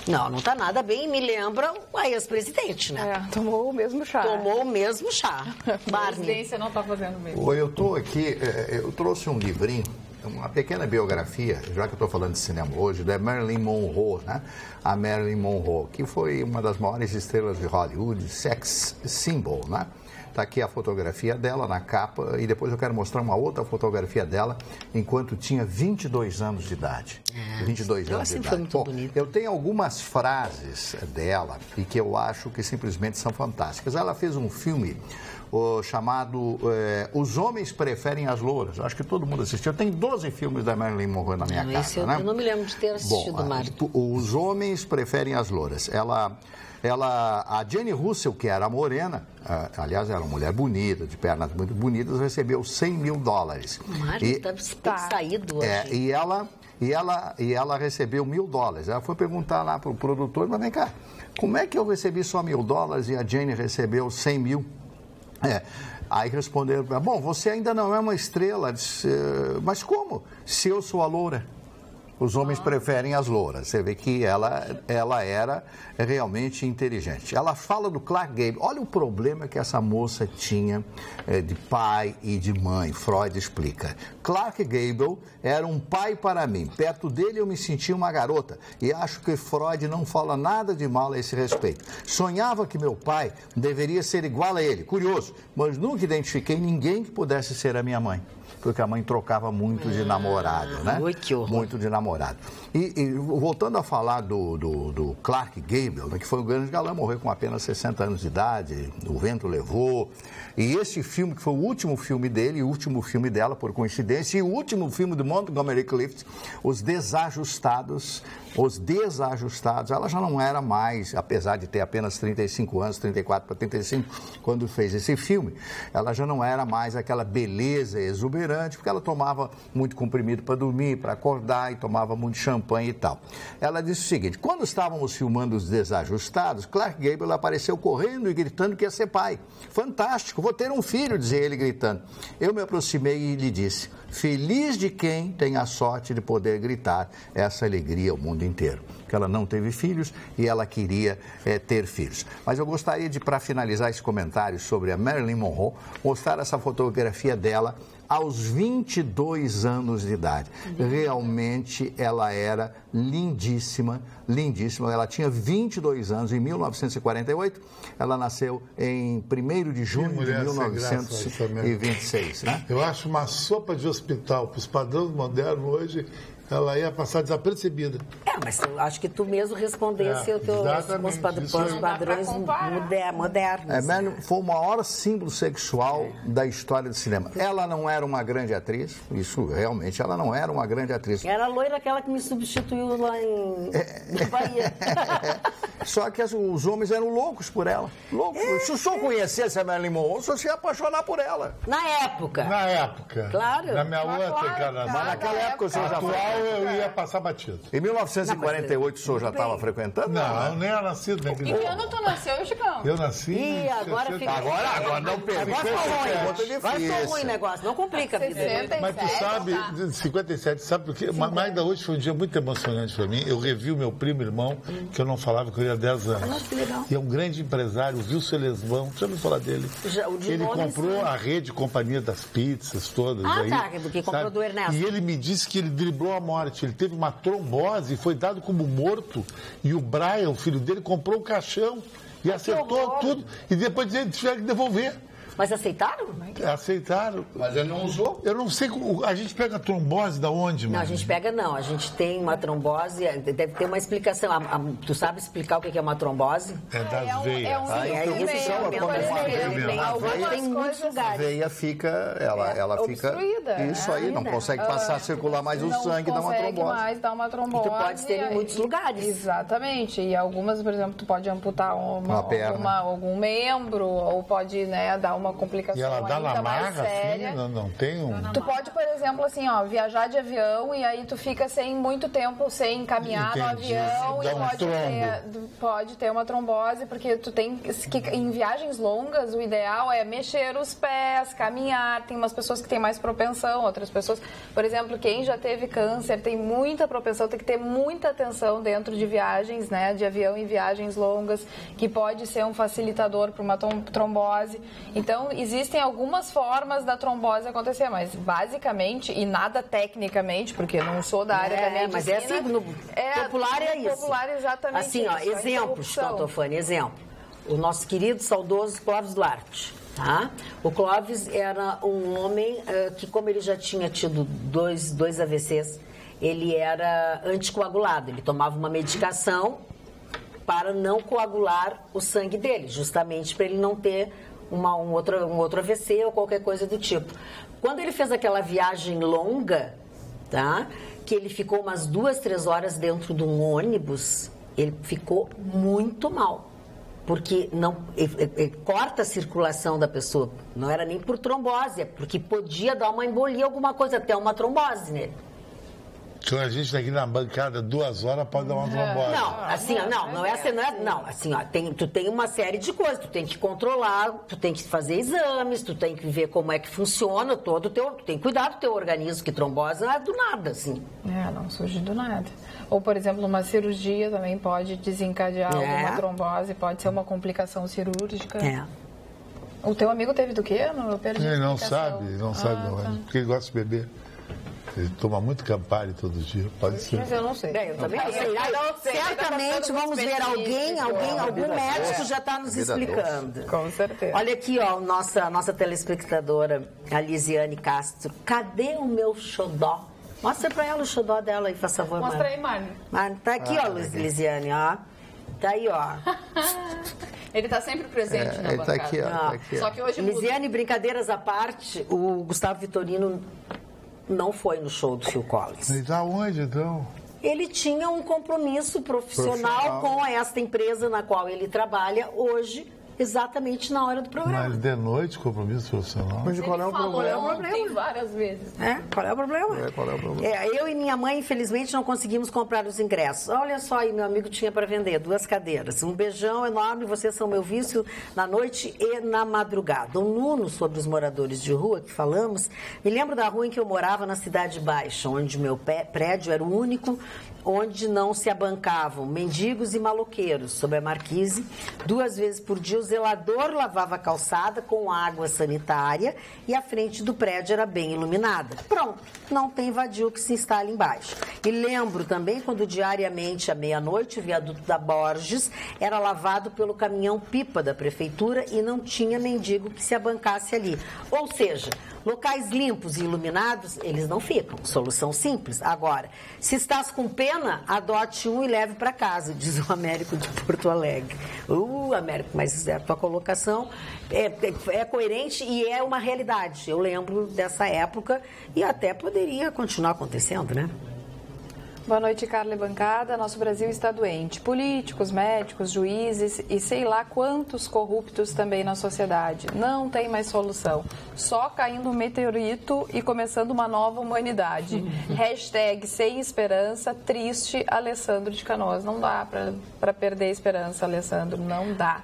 Não está nada bem e me lembra o ex-presidente, né? Tomou o mesmo chá. Tomou o mesmo chá. A presidência não está fazendo mesmo. Oi, eu estou aqui, eu trouxe um livrinho, uma pequena biografia, já que eu estou falando de cinema hoje, da Marilyn Monroe, né? A Marilyn Monroe, que foi uma das maiores estrelas de Hollywood, sex symbol, né? Está aqui a fotografia dela na capa e depois eu quero mostrar uma outra fotografia dela enquanto tinha 22 anos de idade. 22 anos de idade. Foi muito bonito. Eu tenho algumas frases dela e que eu acho que simplesmente são fantásticas. Ela fez um filme chamado Os Homens Preferem as Louras. Acho que todo mundo assistiu. Eu tenho 12 filmes da Marilyn Monroe na minha casa. Eu não me lembro de ter assistido, Mário. Os Homens Preferem as Louras. A Jane Russell, que era morena, aliás, era uma mulher bonita, de pernas muito bonitas, recebeu $100 mil. Mário, está saído hoje. E ela recebeu $1.000. Ela foi perguntar lá para o produtor, mas vem cá, como é que eu recebi só $1.000 e a Jane recebeu 100 mil? Aí responderam, bom, você ainda não é uma estrela. Disse, mas como? Se eu sou a loura. Os homens preferem as louras. Você vê que ela era realmente inteligente. Ela fala do Clark Gable. Olha o problema que essa moça tinha de pai e de mãe. Freud explica. Clark Gable era um pai para mim. Perto dele eu me sentia uma garota. E acho que Freud não fala nada de mal a esse respeito. Sonhava que meu pai deveria ser igual a ele. Curioso, mas nunca identifiquei ninguém que pudesse ser a minha mãe. Porque a mãe trocava muito de namorado, né? Que horror. Muito de namorado. E voltando a falar do Clark Gable, né, que foi um grande galã, morreu com apenas 60 anos de idade, O Vento Levou. E esse filme, que foi o último filme dele, o último filme dela, por coincidência, e o último filme do Montgomery Clift, Os Desajustados, ela já não era mais, apesar de ter apenas 35 anos, 34 para 35, quando fez esse filme, ela já não era mais aquela beleza exuberante, porque ela tomava muito comprimido para dormir, para acordar, e tomava muito champanhe e tal. Ela disse o seguinte, quando estávamos filmando Os Desajustados, Clark Gable apareceu correndo e gritando que ia ser pai. Fantástico, vou ter um filho, dizia ele gritando. Eu me aproximei e lhe disse, feliz de quem tem a sorte de poder gritar essa alegria ao mundo inteiro. que ela não teve filhos e ela queria ter filhos. Mas eu gostaria de, para finalizar esse comentário sobre a Marilyn Monroe, mostrar essa fotografia dela aos 22 anos de idade. Realmente ela era lindíssima, lindíssima. Ela tinha 22 anos em 1948. Ela nasceu em 1º de junho de 1926. Né? Eu acho uma sopa de hospital para os padrões modernos hoje. Ela ia passar desapercebida. Mas eu acho que tu mesmo respondesse os padrões modernos. Foi o maior símbolo sexual da história do cinema. Ela não era uma grande atriz, isso realmente, ela não era uma grande atriz. Era a loira aquela que me substituiu lá em Bahia. Só que os homens eram loucos por ela. Loucos. Se o senhor conhecesse a Marilyn Monroe, o senhor se ia apaixonar por ela. Na época. Claro. Na minha outra encarnação. Mas naquela época o senhor já foi. Eu ia passar batido. Em 1948 o senhor já estava frequentando? Não, nem era nascido. Nem em que ano tu nasceu, Chicão? Eu nasci. Ih, agora fica... Agora não pergunta. Vai ser ruim o negócio, não complica a vida. Mas tu sabe, 57, sabe por quê? Mas ainda hoje foi um dia muito emocionante para mim. Eu revi o meu primo irmão, que eu não falava que eu ia há 10 anos. Nossa, que legal. E é um grande empresário, o Wilson Lesvão. Já ouviu falar dele? Ele comprou a rede Companhia das Pizzas todas. Porque comprou do Ernesto. E ele me disse que ele driblou a morte. Ele teve uma trombose, foi dado como morto. E o Brian, o filho dele, comprou o caixão e acertou tudo. E depois tiveram que devolver. Mas aceitaram? Aceitaram. Mas ele não usou? Eu não sei, a gente pega a trombose da onde, mano? Não, a gente pega não. A gente tem uma trombose, deve ter uma explicação. Tu sabe explicar o que é uma trombose? É das veias. Tem muitos lugares. A veia fica, ela fica... obstruída. Isso aí, não consegue passar, circular mais o sangue, dá uma trombose. Não consegue mais dar uma trombose. E tu pode ter em muitos lugares. Exatamente. E algumas, por exemplo, tu pode amputar uma perna, algum membro, ou pode, dar uma complicação. E ela dá ainda na mais marra, séria. assim, não tem um... Tu pode, por exemplo, assim, viajar de avião e aí tu fica sem muito tempo sem caminhar no avião e pode ter uma trombose, porque tu tem que, em viagens longas, o ideal é mexer os pés, caminhar. Tem umas pessoas que têm mais propensão, outras pessoas, por exemplo, quem já teve câncer tem muita propensão, tem que ter muita atenção dentro de viagens, de avião em viagens longas, que pode ser um facilitador para uma trombose. Então, existem algumas formas da trombose acontecer, mas basicamente, e nada tecnicamente, porque eu não sou da área da medicina. Mas é assim, no popular é isso. Popular exatamente assim, isso. Exemplos, Cantofani, exemplo. O nosso querido, saudoso Clóvis Duarte. Tá? O Clóvis era um homem que, como ele já tinha tido dois AVCs, ele era anticoagulado. Ele tomava uma medicação para não coagular o sangue dele, justamente para ele não ter um outro AVC ou qualquer coisa do tipo. Quando ele fez aquela viagem longa, tá? Que ele ficou umas 2, 3 horas dentro de um ônibus, ele ficou muito mal. Porque corta a circulação da pessoa. Não era nem por trombose, é porque podia dar uma embolia, alguma coisa, até uma trombose nele. Então a gente tá aqui na bancada 2 horas, pode dar uma trombose. Tu tem uma série de coisas, tu tem que controlar, tu tem que fazer exames, tu tem que ver como é que funciona tu tem que cuidar do teu organismo, que trombose não é do nada, assim. Não surge do nada. Ou, por exemplo, uma cirurgia também pode desencadear alguma trombose, pode ser uma complicação cirúrgica. O teu amigo teve do quê? Eu perdi ele não sabe, porque ele gosta de beber. Ele toma muito Campari todo dia, pode ser. Mas eu não sei. Eu também não sei. Certamente vamos ver algum médico já está nos explicando. Com certeza. Olha aqui, nossa telespectadora, a Lisiane Castro. Cadê o meu xodó? Mostra pra ela o xodó dela aí, faz favor. Mostra aí, Mari. Tá aqui, Lisiane, ó. Tá aí, ó. Ele tá sempre presente na bancada. Tá aqui, ó. Tá aqui, ó. Só que hoje Lisiane, brincadeiras à parte, o Gustavo Vitorino não foi no show do Phil Collins. Mas aonde, então? Ele tinha um compromisso profissional com esta empresa na qual ele trabalha hoje exatamente na hora do programa. Mas de noite, compromisso profissional. Mas qual é o problema? Tem várias vezes. Qual é o problema? Qual é o problema? Eu e minha mãe, infelizmente, não conseguimos comprar os ingressos. Olha só aí, meu amigo tinha para vender 2 cadeiras. Um beijão enorme, vocês são meu vício na noite e na madrugada. O Nuno, sobre os moradores de rua que falamos, me lembro da rua em que eu morava na Cidade Baixa, onde meu prédio era o único onde não se abancavam mendigos e maloqueiros. Sob a marquise, 2 vezes por dia, o zelador lavava a calçada com água sanitária e a frente do prédio era bem iluminada. Pronto, não tem vadio que se instale embaixo. E lembro também quando diariamente, à meia-noite, o viaduto da Borges era lavado pelo caminhão-pipa da prefeitura e não tinha mendigo que se abancasse ali. Ou seja, locais limpos e iluminados, eles não ficam. Solução simples. Agora, se estás com pena, adote um e leve para casa, diz o Américo de Porto Alegre. Américo, mas a tua colocação é coerente e é uma realidade. Eu lembro dessa época e até poderia continuar acontecendo, né? Boa noite, Carla e bancada. Nosso Brasil está doente. Políticos, médicos, juízes e sei lá quantos corruptos também na sociedade. Não tem mais solução. Só caindo um meteorito e começando uma nova humanidade. Hashtag sem esperança, triste, Alessandro de Canoas. Não dá para perder a esperança, Alessandro. Não dá.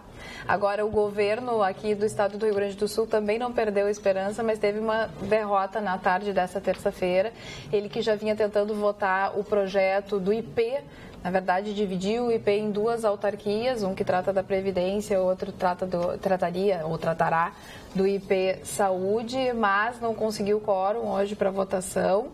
Agora, o governo aqui do estado do Rio Grande do Sul também não perdeu a esperança, mas teve uma derrota na tarde dessa terça-feira. Ele que já vinha tentando votar o projeto do IP, na verdade, dividiu o IP em 2 autarquias, um que trata da Previdência, o outro tratará do IP Saúde, mas não conseguiu quórum hoje para votação.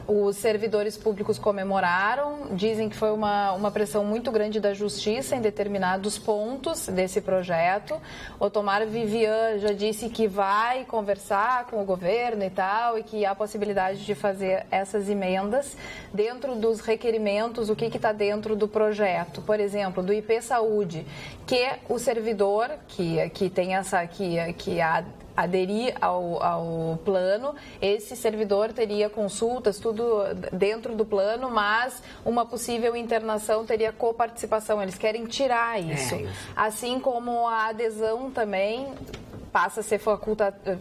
Os servidores públicos comemoraram, dizem que foi uma pressão muito grande da Justiça em determinados pontos desse projeto. Otomar Vivian já disse que vai conversar com o governo e tal, e que há possibilidade de fazer essas emendas dentro dos requerimentos, o que está dentro do projeto. Por exemplo, do IP Saúde, que o servidor que tem que aderir ao plano, esse servidor teria consultas, tudo dentro do plano, mas uma possível internação teria coparticipação. Eles querem tirar isso. Assim como a adesão também passa a ser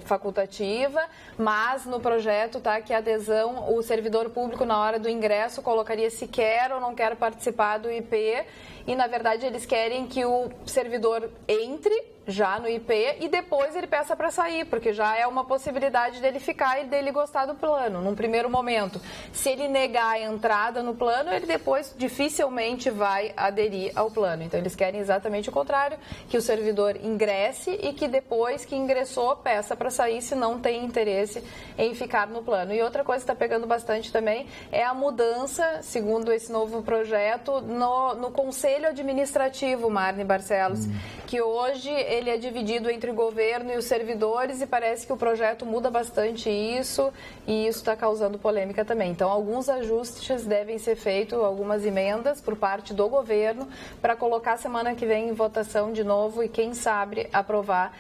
facultativa, mas no projeto está que a adesão, o servidor público na hora do ingresso colocaria se quer ou não quer participar do IP, e na verdade eles querem que o servidor entre já no IP e depois ele peça para sair, porque já é uma possibilidade dele ficar e dele gostar do plano, num primeiro momento. Se ele negar a entrada no plano, ele depois dificilmente vai aderir ao plano. Então eles querem exatamente o contrário, que o servidor ingresse e que depois que ingressou peça para sair se não tem interesse em ficar no plano. E outra coisa que está pegando bastante também é a mudança, segundo esse novo projeto, no Conselho Administrativo, Marne Barcelos, que hoje ele é dividido entre o governo e os servidores e parece que o projeto muda bastante isso e isso está causando polêmica também. Então, alguns ajustes devem ser feitos, algumas emendas por parte do governo para colocar semana que vem em votação de novo e, quem sabe, aprovar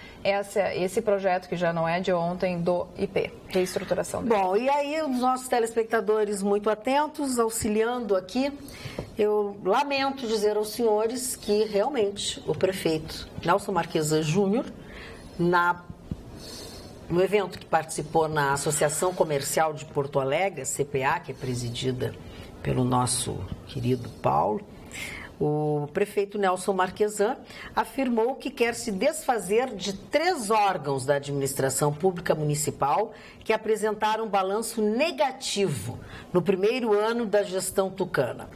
esse projeto que já não é de ontem do IP, reestruturação. Bom, e aí os nossos telespectadores muito atentos, auxiliando aqui, eu lamento dizer aos senhores que realmente o prefeito Nelson Marquesan Júnior, no evento que participou na Associação Comercial de Porto Alegre, CPA, que é presidida pelo nosso querido Paulo, o prefeito Nelson Marquesan afirmou que quer se desfazer de 3 órgãos da administração pública municipal que apresentaram um balanço negativo no primeiro ano da gestão tucana.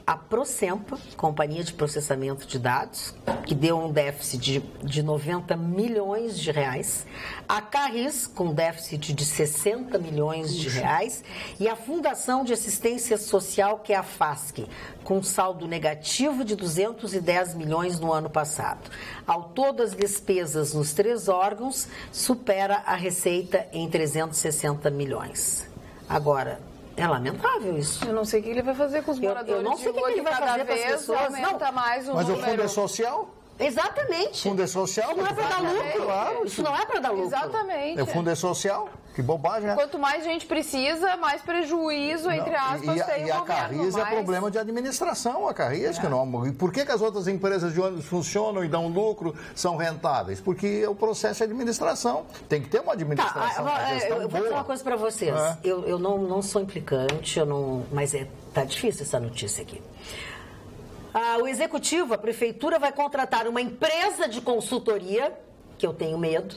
A Procempa, Companhia de Processamento de Dados, que deu um déficit de 90 milhões de reais, a Carris, com déficit de 60 milhões de reais, e a Fundação de Assistência Social, que é a FASC, com saldo negativo de 210 milhões no ano passado. Ao todo, as despesas nos 3 órgãos supera a receita em 360 milhões. Agora, é lamentável isso. Eu não sei o que ele vai fazer com os moradores. Eu não sei o que ele vai fazer com as pessoas. Não, mais mas o fundo é social? Exatamente. Fundo é social? Isso não é para dar lucro. Claro. Isso não é para dar lucro. Exatamente. O fundo é social? Que bobagem, né? Quanto mais gente precisa, mais prejuízo, entre aspas, tem o E a governo. Carris é problema de administração, a Carris. Que não, e por que as outras empresas de ônibus funcionam e dão lucro, são rentáveis? Porque o processo é administração. Tem que ter uma administração. Eu vou dizer uma coisa para vocês. Eu não sou implicante, mas tá difícil essa notícia aqui. O executivo, a prefeitura, vai contratar uma empresa de consultoria, que eu tenho medo,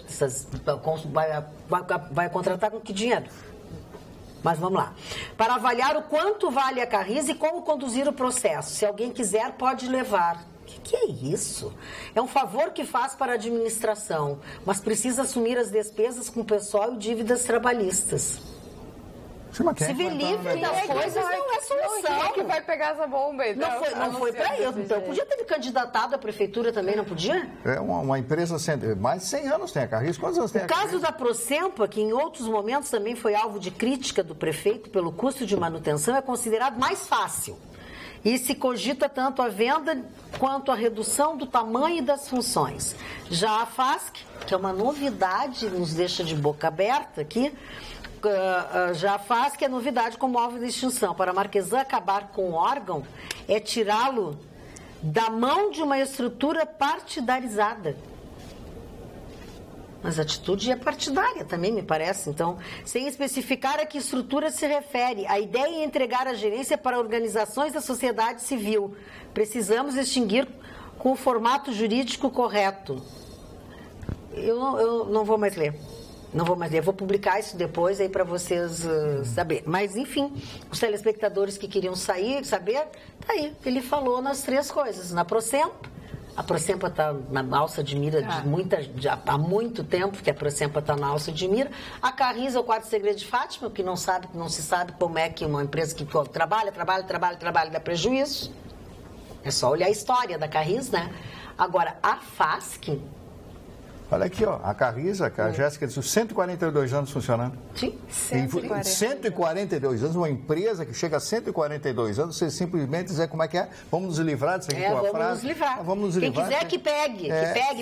vai contratar com que dinheiro? Mas vamos lá. Para avaliar o quanto vale a Carris e como conduzir o processo. Se alguém quiser, pode levar. O que é isso? É um favor que faz para a administração, mas precisa assumir as despesas com pessoal e dívidas trabalhistas. Se vir livre das coisas não é solução. Quem é que vai pegar essa bomba? Então? Não foi para eu. Então, podia ter me candidatado à prefeitura também, não podia? É uma empresa, mais de 100 anos tem a Carris. Quantos anos tem a Carris? O caso da Prosempa, que em outros momentos também foi alvo de crítica do prefeito pelo custo de manutenção, é considerado mais fácil. E se cogita tanto a venda quanto a redução do tamanho das funções. Já a FASC, que é uma novidade, nos deixa de boca aberta aqui, já faz que é novidade como alvo de extinção. Para a Marquesan acabar com o órgão é tirá-lo da mão de uma estrutura partidarizada. Mas a atitude é partidária também, me parece. Então, sem especificar a que estrutura se refere, a ideia é entregar a gerência para organizações da sociedade civil. Precisamos extinguir com o formato jurídico correto. Eu não vou mais ler. Não vou mais ler, vou publicar isso depois aí para vocês saberem. Mas, enfim, os telespectadores que queriam saber, tá aí. Ele falou nas 3 coisas. Na Prosempa, a Prosempa está na alça de mira há muito tempo que a Prosempa está na alça de mira. A Carris é o quarto segredo de Fátima, que não se sabe como é que uma empresa que trabalha, dá prejuízo. É só olhar a história da Carris, né? Agora, a FASC... Olha aqui, ó, a Carris, a Jéssica disse 142 anos funcionando. Sim, 142 anos, uma empresa que chega a 142 anos, você simplesmente dizer como é que é, vamos nos livrar disso aqui com a frase. Nos livrar. Vamos nos Quem livrar. Quiser que pegue,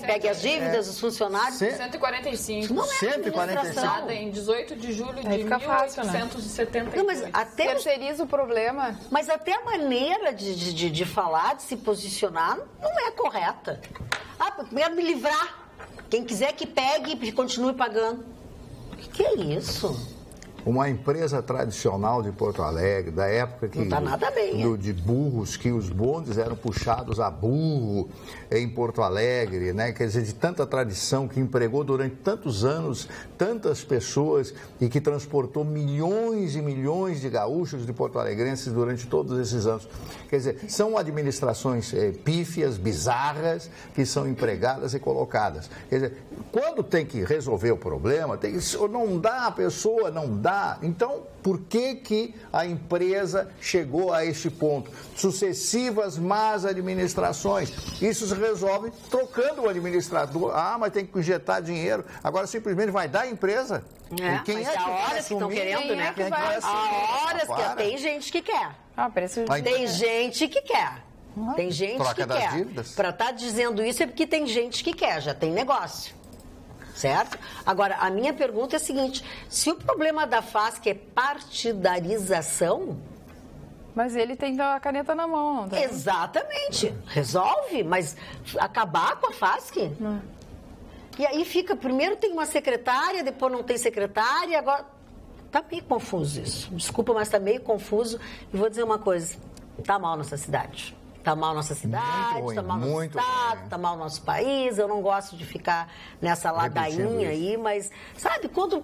pegue as dívidas, os funcionários. 145. Não é 145. Em 18 de julho de 1872. Não, mas até terceiriza o problema. Mas até a maneira de falar, de se posicionar, não é correta. Primeiro me livrar. Quem quiser que pegue e continue pagando. O que é isso? Uma empresa tradicional de Porto Alegre, da época que não tá nada bem, de burros, que os bondes eram puxados a burro em Porto Alegre, né? Quer dizer, de tanta tradição, que empregou durante tantos anos tantas pessoas e que transportou milhões e milhões de gaúchos, de porto-alegrenses durante todos esses anos. Quer dizer, são administrações pífias, bizarras, que são empregadas e colocadas. Quer dizer, quando tem que resolver o problema, não dá, a pessoa não dá. Então, por que a empresa chegou a este ponto? Sucessivas más administrações. Isso se resolve trocando o administrador. Mas tem que injetar dinheiro. Agora simplesmente vai dar a empresa. Quem mas há horas que estão querendo, né? Há horas que tem gente que quer. Tem gente que quer. Tem gente que quer. Para estar dizendo isso é porque tem gente que quer, já tem negócio. Certo? Agora, a minha pergunta é a seguinte: se o problema da FASC é partidarização... Mas ele tem a caneta na mão, não tem? Exatamente. Resolve, mas acabar com a FASC? Não. E aí fica, primeiro tem uma secretária, depois não tem secretária, agora... Tá meio confuso isso. Desculpa, mas tá meio confuso. E vou dizer uma coisa, tá mal nossa cidade. Tá mal nossa cidade, tá mal nosso estado, tá mal nosso país. Eu não gosto de ficar nessa ladainha aí, mas sabe, quando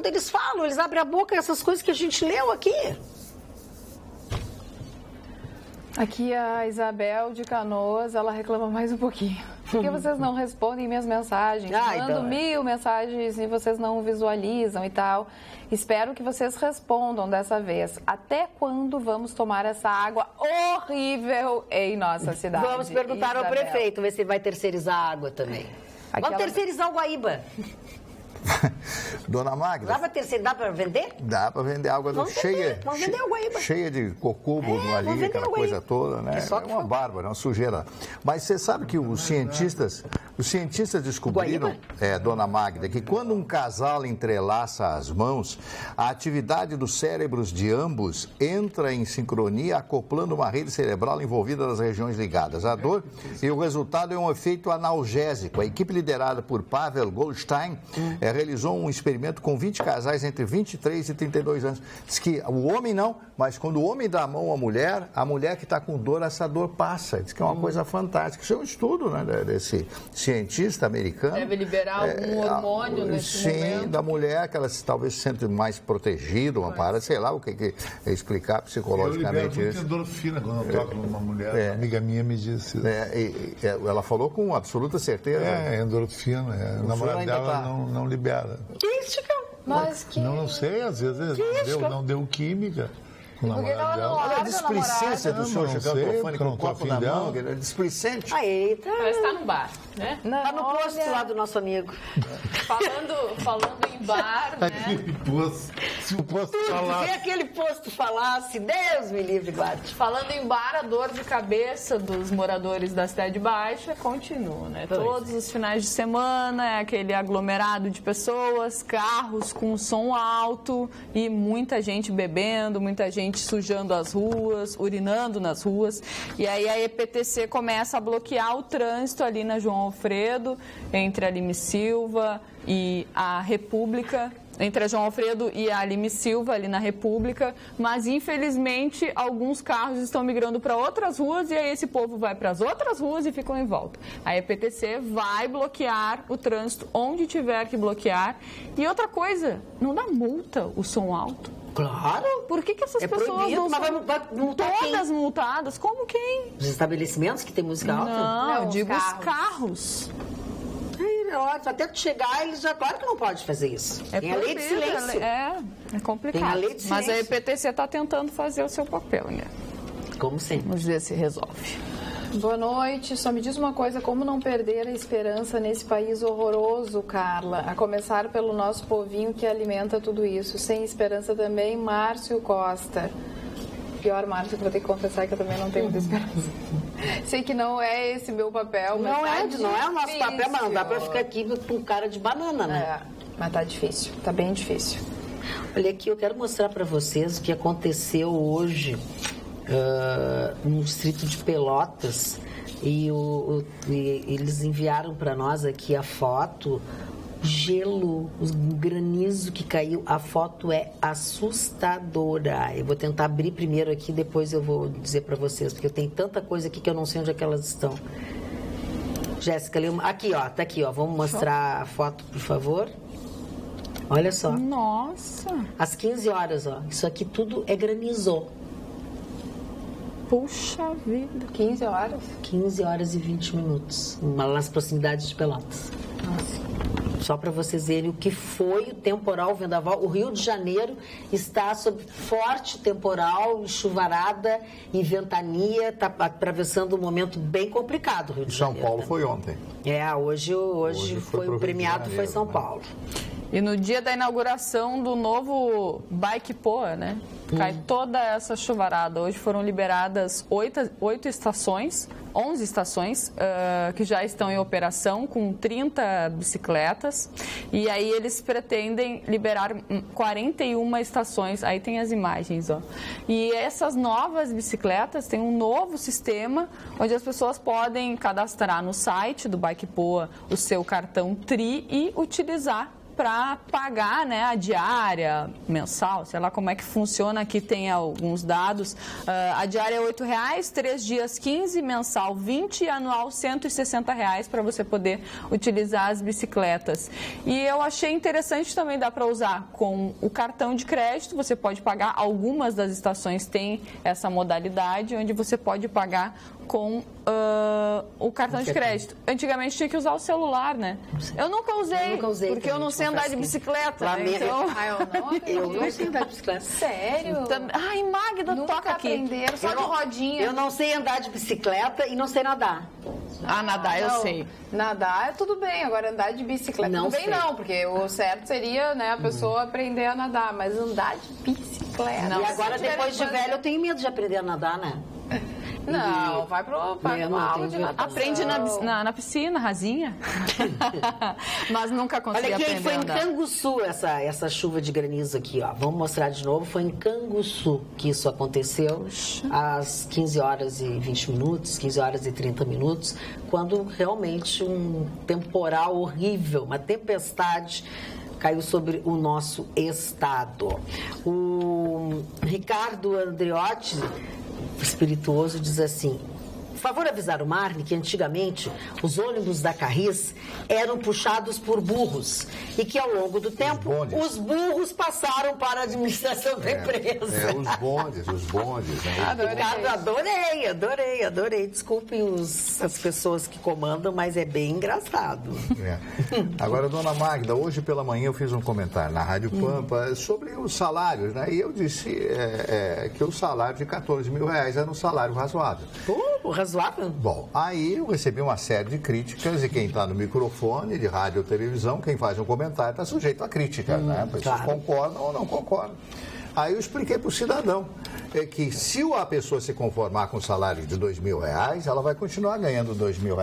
eles falam, eles abrem a boca, essas coisas que a gente leu aqui. Aqui a Isabel de Canoas, ela reclama mais um pouquinho. Por que vocês não respondem minhas mensagens? Mando 1000 mensagens e vocês não visualizam e tal. Espero que vocês respondam dessa vez. Até quando vamos tomar essa água horrível em nossa cidade? Vamos perguntar ao prefeito, ver se ele vai terceirizar a água também. Vamos terceirizar o Guaíba. Dona Magda. Dá para vender? Dá para vender água cheia. Vamos vender o Guaíba. Cheia de cocô ali, aquela coisa toda, né? É uma bárbara, uma sujeira. Mas você sabe que os cientistas Os cientistas descobriram, dona Magda, que quando um casal entrelaça as mãos, a atividade dos cérebros de ambos entra em sincronia, acoplando uma rede cerebral envolvida nas regiões ligadas à dor, e o resultado é um efeito analgésico. A equipe liderada por Pavel Goldstein realizou um experimento com 20 casais entre 23 e 32 anos. Diz que o homem não, mas quando o homem dá a mão à mulher, a mulher que está com dor, essa dor passa. Diz que é uma coisa fantástica. Isso é um estudo, né, desse cientista americano. Deve liberar algum hormônio nesse momento. Sim, da mulher, que ela talvez se sente mais protegida, uma parada, sei lá o que explicar psicologicamente eu isso. Eu endorfina quando eu toco numa mulher. Uma amiga minha me disse isso. Ela falou com absoluta certeza. Endorfina. A namorada dela não libera. Que isso, Chico? Mas que... Não sei, às vezes não deu química. Olha a displicência do senhor Chicão com o copo na mão, é displicente. Eita. Parece que tá no bar, né? Tá no posto lá do nosso amigo. Falando em bar, né? Aquele posto, se o posto falasse... Se aquele posto falasse, Deus me livre, guarde. Falando em bar, a dor de cabeça dos moradores da Cidade Baixa continua, né? Todos os finais de semana é aquele aglomerado de pessoas, carros com som alto e muita gente bebendo, muita gente sujando as ruas, urinando nas ruas. E aí a EPTC começa a bloquear o trânsito ali na João Alfredo, entre a Lime Silva e a República, entre a João Alfredo e a Lime Silva, ali na República, mas infelizmente alguns carros estão migrando para outras ruas e aí esse povo vai para as outras ruas e ficam em volta. A EPTC vai bloquear o trânsito onde tiver que bloquear. E outra coisa, não dá multa o som alto. Claro. Por que essas pessoas não são todas multadas? Como quem? Os estabelecimentos que tem música alta? Não, eu digo os carros. Até tu chegar, eles já, claro que não pode fazer isso. Tem a lei de silêncio. É complicado. Tem a lei de silêncio. Mas a EPTC está tentando fazer o seu papel, né? Como sempre. Vamos ver se resolve. Boa noite. Só me diz uma coisa, como não perder a esperança nesse país horroroso, Carla? A começar pelo nosso povinho que alimenta tudo isso. Sem esperança também, Márcio Costa. Pior, Márcio, que vou ter que confessar que eu também não tenho muita esperança. Sei que não é esse meu papel, mas não é o nosso papel, mas não dá pra ficar aqui com cara de banana, né? Mas tá difícil, tá bem difícil. Olha aqui, eu quero mostrar pra vocês o que aconteceu hoje no distrito de Pelotas e eles enviaram para nós aqui a foto, gelo, o granizo que caiu, a foto é assustadora. Eu vou tentar abrir primeiro aqui, depois eu vou dizer para vocês, porque eu tenho tanta coisa aqui que eu não sei onde é que elas estão. Jéssica, aqui ó, tá aqui ó, vamos mostrar a foto, por favor. Olha só. Nossa! Às 15 horas, ó, isso aqui tudo é granizou. Puxa vida. 15 horas? 15 horas e 20 minutos. Nas proximidades de Pelotas. Nossa. Só para vocês verem o que foi o temporal vendaval. O Rio de Janeiro está sob forte temporal, chuvarada e ventania. Está atravessando um momento bem complicado, o Rio de Janeiro. São Paulo foi ontem. Hoje foi o premiado, foi São Paulo. E no dia da inauguração do novo Bike Poa, né? Cai toda essa chuvarada. Hoje foram liberadas 11 estações que já estão em operação, com 30 bicicletas. E aí eles pretendem liberar 41 estações. Aí tem as imagens, ó. E essas novas bicicletas têm um novo sistema, onde as pessoas podem cadastrar no site do Bike Poa o seu cartão TRI e utilizar para pagar, né, a diária, mensal, sei lá como é que funciona, aqui tem alguns dados. A diária é R$8, 3 dias 15, mensal 20 e anual R$160 para você poder utilizar as bicicletas. E eu achei interessante também, dá para usar com o cartão de crédito, você pode pagar, algumas das estações têm essa modalidade, onde você pode pagar com o cartão de crédito. Antigamente tinha que usar o celular, né? Eu nunca usei porque eu não sei andar de bicicleta. Né? Então... eu não sei andar de bicicleta. Sério? Ai, Magda, nunca toca aqui. Aprenderam, só de rodinha. Eu não sei andar de bicicleta e não sei nadar. Nadar eu sei. Nadar é tudo bem, agora andar de bicicleta não tudo bem não, porque o certo seria, né, a pessoa aprender a nadar, mas andar de bicicleta... Não, e agora depois de velho eu tenho medo de aprender a nadar, né? Não, vai para uma aula de natação. Aprende na piscina, rasinha. Mas nunca consegui aprender. Olha aqui, foi em Canguçu essa chuva de granizo aqui, ó. Vamos mostrar de novo. Foi em Canguçu que isso aconteceu, às 15 horas e 20 minutos, 15 horas e 30 minutos, quando realmente um temporal horrível, uma tempestade caiu sobre o nosso estado. O Ricardo Andreotti, espirituoso, diz assim: por favor, avisar o Marne que antigamente os ônibus da Carris eram puxados por burros e que ao longo do tempo os burros passaram para a administração da empresa. Os bondes. Né? Adorei. Desculpem as pessoas que comandam, mas é bem engraçado. Agora, dona Magda, hoje pela manhã eu fiz um comentário na Rádio Pampa sobre os salários, né? E eu disse que o salário de R$14 mil era um salário razoável. Razoável? Bom, aí eu recebi uma série de críticas e quem está no microfone de rádio ou televisão, quem faz um comentário está sujeito a crítica, né? Pessoas concordam ou não concordam. Aí eu expliquei para o cidadão que se a pessoa se conformar com o salário de R$2 mil, ela vai continuar ganhando R$2 mil.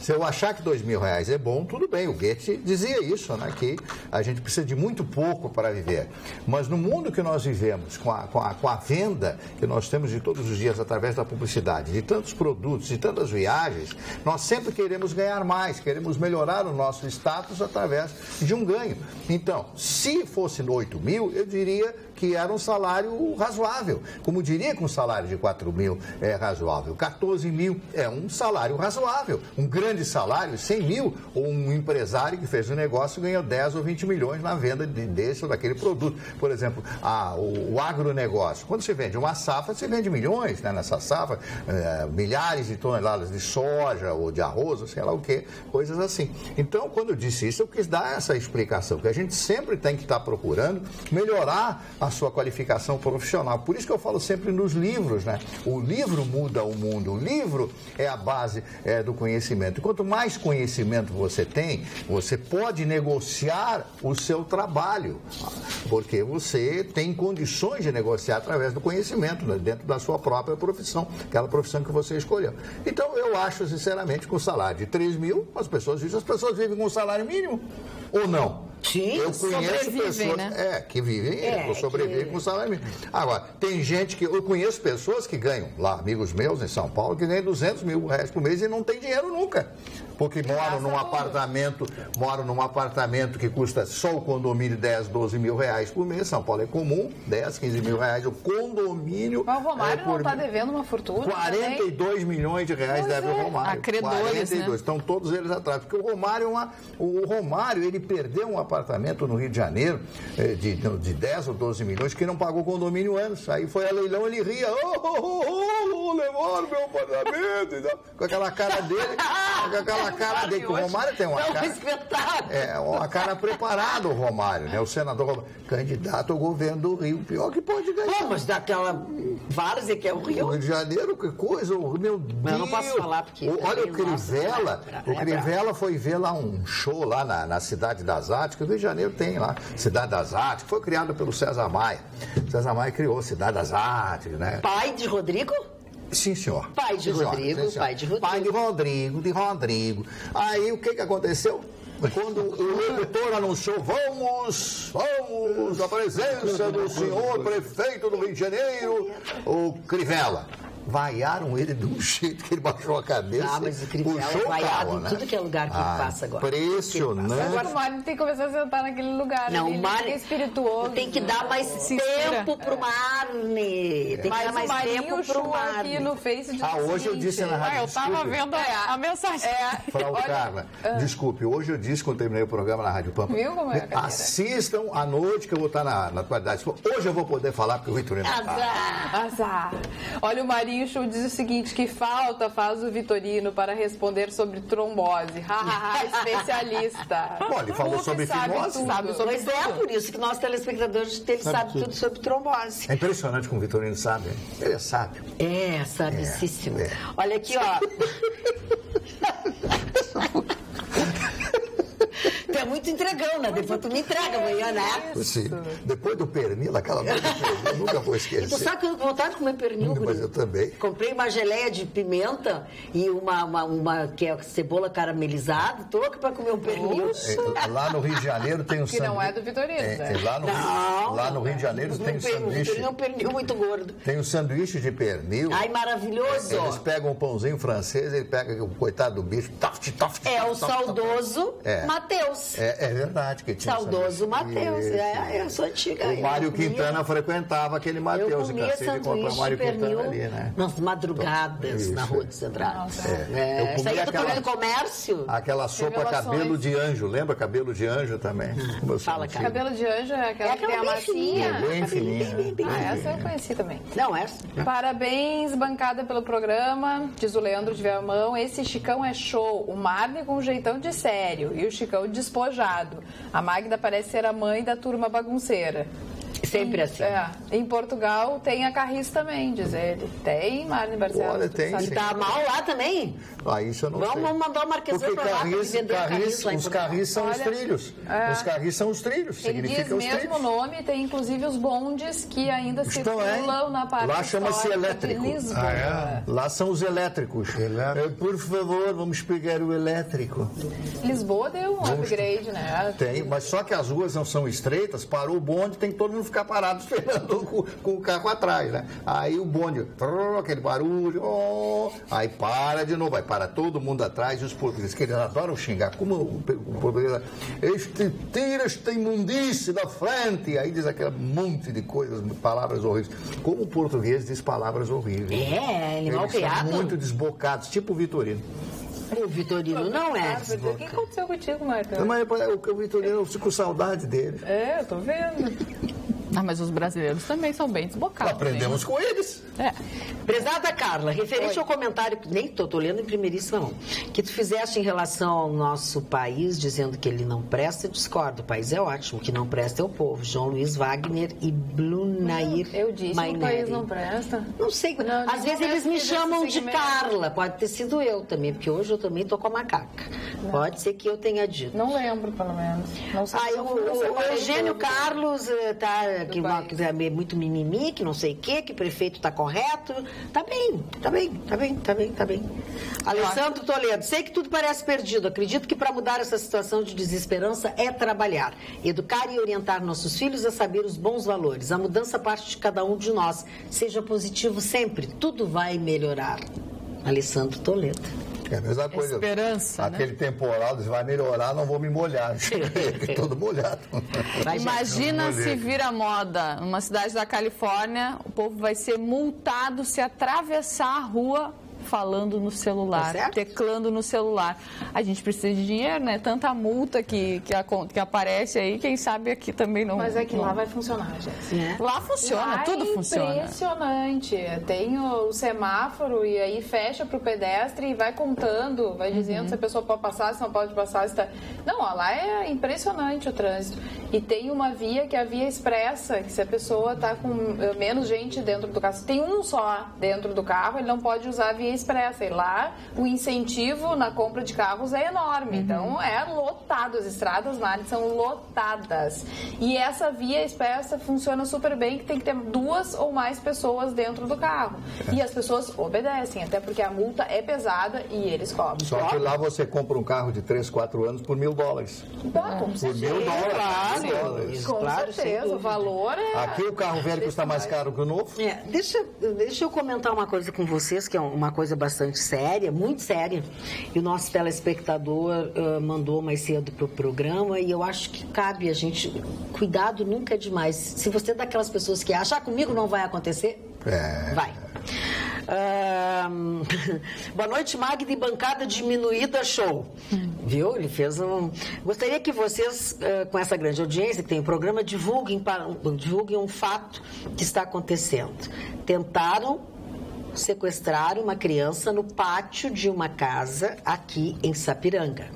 Se eu achar que R$2 mil é bom, tudo bem. O Goethe dizia isso, né? Que a gente precisa de muito pouco para viver. Mas no mundo que nós vivemos, com a venda que nós temos de todos os dias através da publicidade, de tantos produtos, de tantas viagens, nós sempre queremos ganhar mais, queremos melhorar o nosso status através de um ganho. Então, se fosse no 8 mil, eu diria que era um salário razoável. Como diria que um salário de 4 mil é razoável. 14 mil é um salário razoável. Um grande salário, 100 mil, ou um empresário que fez um negócio ganhou 10 ou 20 milhões na venda desse ou daquele produto. Por exemplo, o agronegócio. Quando você vende uma safra, você vende milhões, né? Nessa safra, milhares de toneladas de soja ou de arroz, ou sei lá o quê, coisas assim. Então, quando eu disse isso, eu quis dar essa explicação, que a gente sempre tem que estar procurando melhorar a sua qualificação profissional. Por isso que eu falo sempre nos livros, né? O livro muda o mundo. O livro é a base do conhecimento. E quanto mais conhecimento você tem, você pode negociar o seu trabalho, porque você tem condições de negociar através do conhecimento, né? Dentro da sua própria profissão, aquela profissão que você escolheu. Então, eu acho, sinceramente, que o salário de 3 mil, as pessoas vivem com um salário mínimo, ou não? Sim, eu conheço pessoas, né? Que vivem, sobrevivem com salário mínimo. Agora, tem gente que... Eu conheço pessoas que ganham, lá, amigos meus em São Paulo, que ganham R$200 mil por mês e não tem dinheiro nunca. Porque moram num apartamento que custa só o condomínio 10, 12 mil reais por mês. São Paulo é comum, 10, 15 mil reais o condomínio. Mas o Romário não está devendo uma fortuna. 42 milhões de reais deve o Romário. Acredores, 42, né? Estão todos eles atrás. Porque o Romário, ele perdeu um apartamento no Rio de Janeiro de 10 ou 12 milhões que não pagou condomínio anos. Aí foi a leilão, ele ria. Levaram meu apartamento e tal. Com aquela cara dele, que o Romário tem uma cara. Uma cara preparada, o Romário, né? O senador Romário, candidato ao governo do Rio, pior que pode ganhar. Mas daquela várzea que é o Rio. O Rio de Janeiro, que coisa, meu Deus. Mas eu não posso falar porque. Olha o Crivella. O Crivella foi ver lá um show lá na Cidade das Artes, que o Rio de Janeiro tem lá, Cidade das Artes, que foi criada pelo César Maia. César Maia criou a Cidade das Artes, né? Pai de Rodrigo? Sim, senhor. Pai de Rodrigo. Pai de Rodrigo. Aí o que aconteceu? Quando o locutor anunciou, vamos, a presença do senhor prefeito do Rio de Janeiro, o Crivella. Vaiaram ele de um jeito que ele baixou a cabeça. Mas o Crivella é vaiado em tudo que é lugar que ele passa agora. Impressionante. Agora o Mário tem que começar a sentar naquele lugar. Não, o Mário é espirituoso. Tem que dar mais tempo pro Marne. Tem que dar mais tempo pro Marne. Aqui no Face de hoje eu disse na rádio. Eu tava vendo a mensagem. Frau Carla, desculpe, hoje eu disse, quando terminei o programa na Rádio Pampa. Viu como é? Assistam à noite que eu vou estar na atualidade. Hoje eu vou poder falar porque o Vitorino Azar. Olha, o Marinho Show diz o seguinte, que falta faz o Vitorino para responder sobre trombose. Especialista. Bom, ele falou sobre fimose. Pois é, por isso que nós telespectadores sabe tudo sobre trombose. É impressionante como o Vitorino sabe. Ele é sábio. É, sabicíssimo. Olha aqui, ó. tu é muito entregão, né? Depois tu me entrega amanhã, né? Sim. Depois do pernil, aquela noite do pernil, nunca vou esquecer. E tu sabe que eu tô com vontade de comer pernil, mas eu também. Comprei uma geleia de pimenta e uma que é cebola caramelizada. Tô louca pra comer um pernil. Lá no Rio de Janeiro tem um sanduíche. Que não é do Vitorino, né? Lá no Rio de Janeiro tem um sanduíche. É um pernil muito gordo. Tem um sanduíche de pernil. Ai, maravilhoso. Eles pegam um pãozinho francês, ele pega o coitado do bicho, É o saudoso Matheus. É verdade que tinha saudoso Matheus. Eu sou antiga. O Mário Quintana frequentava aquele Matheus. Eu comia sanduíche de pernil nas madrugadas na Rua dos Andrades. Eu comia aquela... comércio. Aquela sopa cabelo de anjo. Lembra cabelo de anjo também? Fala, cabelo de anjo é aquela que tem a massinha. Bem fininha. Essa eu conheci também. Não, essa. Parabéns, bancada, pelo programa. Diz o Leandro de Viamão. Esse Chicão é show. O Marne com um jeitão de sério e o Chicão despojado. A Magda parece ser a mãe da turma bagunceira. Sempre assim. Em Portugal tem a Carris também, diz ele. Tem, Marne Barcelos. Olha, tem. E tá mal lá também? Isso eu não sei. Vamos mandar o Marquesão pra lá pra vender Carris lá em os Carris são os trilhos. Os Carris são os trilhos. Ele diz mesmo nome, tem inclusive os bondes que ainda circulam na parte lá chama-se elétrico. Lá são os elétricos. Por favor, vamos pegar o elétrico. Lisboa deu um upgrade, né? Tem, mas só que as ruas não são estreitas, parou o bonde, tem que todo mundo ficar parado esperando com o carro atrás, né? Aí o bonde, aquele barulho, aí para de novo, aí para todo mundo atrás, e os portugueses, que eles adoram xingar, como o português, tira esta imundice da frente, aí diz aquele monte de coisas, palavras horríveis. Como o português diz palavras horríveis. Ele mal criado. São muito desbocados, tipo o Vitorino. O Vitorino não é. O que aconteceu contigo, Marcos? Mas o Vitorino, eu fico com saudade dele. Eu tô vendo. Mas os brasileiros também são bem desbocados. Aprendemos com eles. Prezada Carla, referente ao comentário, nem tô lendo em primeiríssima mão, que tu fizeste em relação ao nosso país, dizendo que ele não presta, eu discordo. O país é ótimo, o que não presta é o povo. João Luiz Wagner e Blunair Eu disse Maineri. Que o país não presta. Não sei, às vezes eles me chamam de Carla, pode ter sido eu também, porque hoje eu também tô com a macaca. Pode ser que eu tenha dito. Não lembro, pelo menos. Não sei o Eugênio Carlos que é muito mimimi, que não sei o quê, que o prefeito tá correto. Tá bem. Alessandro Toledo, sei que tudo parece perdido. Acredito que para mudar essa situação de desesperança é trabalhar. Educar e orientar nossos filhos a saber os bons valores. A mudança parte de cada um de nós. Seja positivo sempre. Tudo vai melhorar. Alessandro Toledo. É a mesma coisa. Esperança, aquele temporal vai melhorar, não vou me molhar. Todo molhado. Imagina se vira moda. Numa cidade da Califórnia, o povo vai ser multado se atravessar a rua falando no celular, teclando no celular. A gente precisa de dinheiro, né? Tanta multa que aparece aí, quem sabe aqui também não... Mas é que lá vai funcionar, gente. Lá funciona, tudo funciona. Impressionante. Tem o semáforo e aí fecha para o pedestre e vai contando, vai dizendo se a pessoa pode passar, se não pode passar. Não, lá é impressionante o trânsito. E tem uma via que é a via expressa, que se a pessoa está com menos gente dentro do carro, se tem um só dentro do carro, ele não pode usar a via expressa. E lá o incentivo na compra de carros é enorme. Então é lotado. As estradas na área são lotadas. E essa via expressa funciona super bem, que tem que ter 2 ou mais pessoas dentro do carro. E as pessoas obedecem, até porque a multa é pesada e eles cobram. Só que lá você compra um carro de 3, 4 anos por $1.000. Com certeza. Por $1.000. Com certeza. O valor é... Aqui o carro velho custa mais caro que o novo. Deixa eu comentar uma coisa com vocês, que é uma coisa bastante séria, muito séria. E o nosso telespectador mandou mais cedo pro programa e eu acho que cabe a gente... Cuidado nunca é demais. Se você é daquelas pessoas que acham, comigo não vai acontecer, vai. Boa noite, Magda, e bancada diminuída, show. Viu? Ele fez um... Gostaria que vocês, com essa grande audiência que tem o programa, divulguem um fato que está acontecendo. Tentaram sequestrar uma criança no pátio de uma casa aqui em Sapiranga.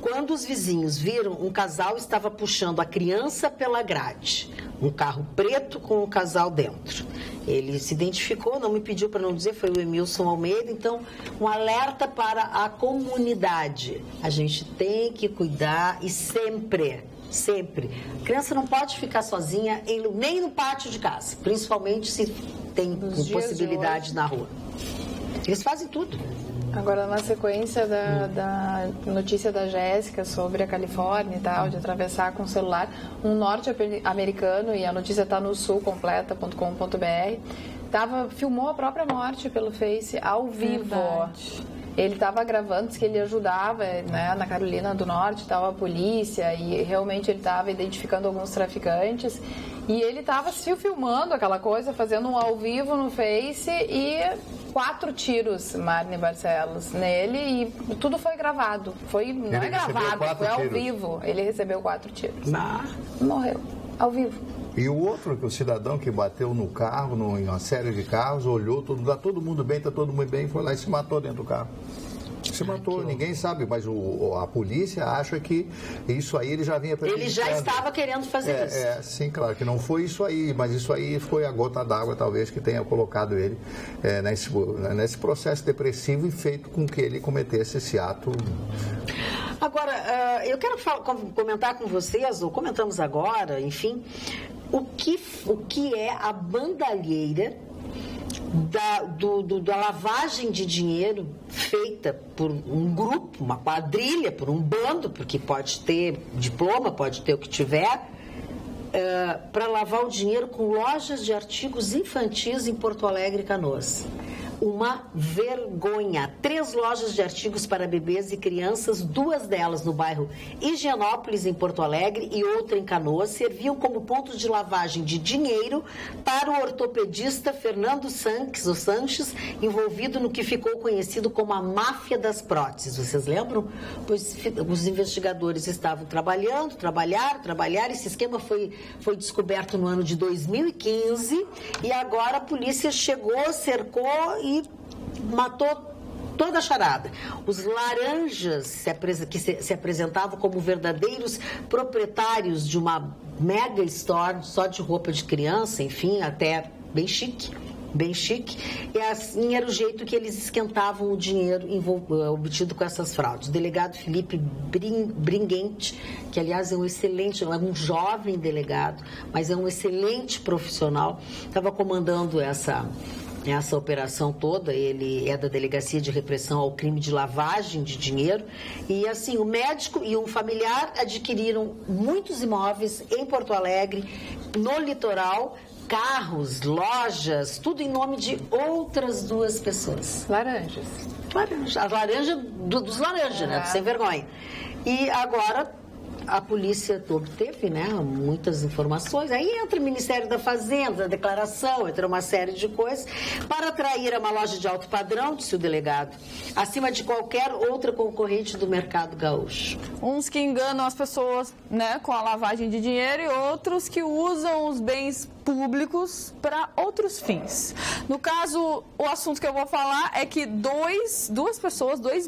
Quando os vizinhos viram, um casal estava puxando a criança pela grade. Um carro preto com um casal dentro. Ele se identificou, não me pediu para não dizer, foi o Emilson Almeida. Então, um alerta para a comunidade. A gente tem que cuidar e sempre. A criança não pode ficar sozinha nem no pátio de casa, principalmente se tem possibilidade na rua. Eles fazem tudo. Agora, na sequência da notícia da Jéssica sobre a Califórnia e tal, de atravessar com o celular, um norte-americano, e a notícia está no sulcompleta.com.br, filmou a própria morte pelo Face ao vivo. Verdade. Ele estava gravando, disse que ele ajudava, né, na Carolina do Norte, estava a polícia, e realmente ele estava identificando alguns traficantes. E ele estava se filmando aquela coisa, fazendo um ao vivo no Face, e 4 tiros, Marne Barcelos, nele, e tudo foi gravado. Não é gravado, foi ao vivo. Ele recebeu 4 tiros. Morreu, ao vivo. E o outro, que o cidadão que bateu no carro, em uma série de carros, olhou, tá todo mundo bem, foi lá e se matou dentro do carro. Se matou, ninguém sabe, mas a polícia acha que isso aí ele já vinha prejudicando. Ele já estava querendo fazer isso. Sim, claro, que não foi isso aí, mas isso aí foi a gota d'água, talvez, que tenha colocado ele nesse processo depressivo e feito com que ele cometesse esse ato. Agora, eu quero comentar com vocês, ou comentamos agora, enfim, o que é a bandalheira da lavagem de dinheiro feita por um grupo, uma quadrilha, por um bando, porque pode ter diploma, pode ter o que tiver, para lavar o dinheiro com lojas de artigos infantis em Porto Alegre e Canoas. Uma vergonha. 3 lojas de artigos para bebês e crianças, 2 delas no bairro Higienópolis, em Porto Alegre, e outra em Canoas, serviam como pontos de lavagem de dinheiro para o ortopedista Fernando Sanches, envolvido no que ficou conhecido como a máfia das próteses. Vocês lembram? Pois os investigadores estavam trabalharam. Esse esquema foi descoberto no ano de 2015 e agora a polícia chegou, cercou e matou toda a charada. Os laranjas que se apresentavam como verdadeiros proprietários de uma mega store só de roupa de criança, enfim, até bem chique. E assim era o jeito que eles esquentavam o dinheiro obtido com essas fraudes. O delegado Felipe Bringuente, que aliás é um jovem delegado, mas é um excelente profissional, estava comandando essa operação toda. Ele é da Delegacia de Repressão ao Crime de Lavagem de Dinheiro. E assim, o médico e um familiar adquiriram muitos imóveis em Porto Alegre, no litoral, carros, lojas, tudo em nome de outras 2 pessoas. Laranjas. A laranja dos laranjas, né? Sem vergonha. E agora a polícia obteve, né, muitas informações. Aí entra o Ministério da Fazenda, a declaração, entra uma série de coisas para atrair a uma loja de alto padrão, disse o delegado, acima de qualquer outra concorrente do mercado gaúcho. Uns que enganam as pessoas, né, com a lavagem de dinheiro, e outros que usam os bens públicos para outros fins. No caso, o assunto que eu vou falar é que 2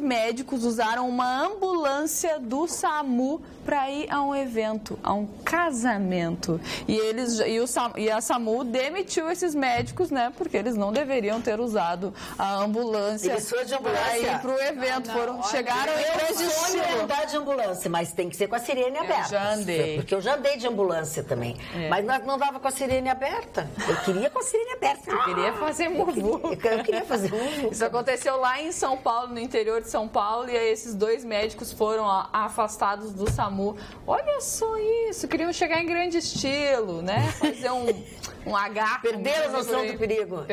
médicos usaram uma ambulância do SAMU para ir a um evento, a um casamento. E a SAMU demitiu esses médicos, né, porque eles não deveriam ter usado a ambulância. Eles foram de ambulância para ir pro evento. Chegaram em Eu sonho andar de ambulância, mas tem que ser com a sirene aberta. Eu já andei. Porque eu já andei de ambulância também. Mas não dava com a sirene aberta. Eu queria com a sirene aberta. Eu queria fazer muvu. Eu queria fazer muvu. Isso aconteceu lá em São Paulo, no interior de São Paulo, e aí esses 2 médicos foram afastados do SAMU. Olha só isso, queriam chegar em grande estilo, né? Fazer um H. Perderam a noção do perigo.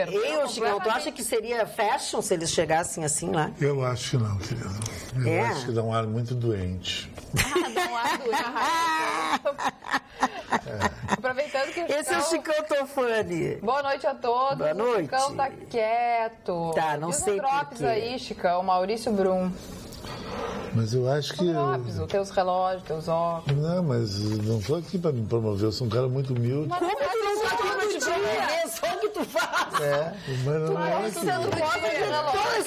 Chicão, tu acha que seria fashion se eles chegassem assim lá? Eu acho que não, querida. Eu acho que dá um ar muito doente. Dá um ar doente. Aproveitando que esse é o Chicão Tofani. Boa noite a todos. Boa noite. O Chicão tá quieto. Tá, não sei por quê. Drops aí, Chicão. Maurício Brum. Mas eu acho que... Os teus relógios, teus óculos. Não, mas não estou aqui para me promover. Eu sou um cara muito humilde. Mas como tu não está aqui para te promover? Só o que tu faz. Mas não é que...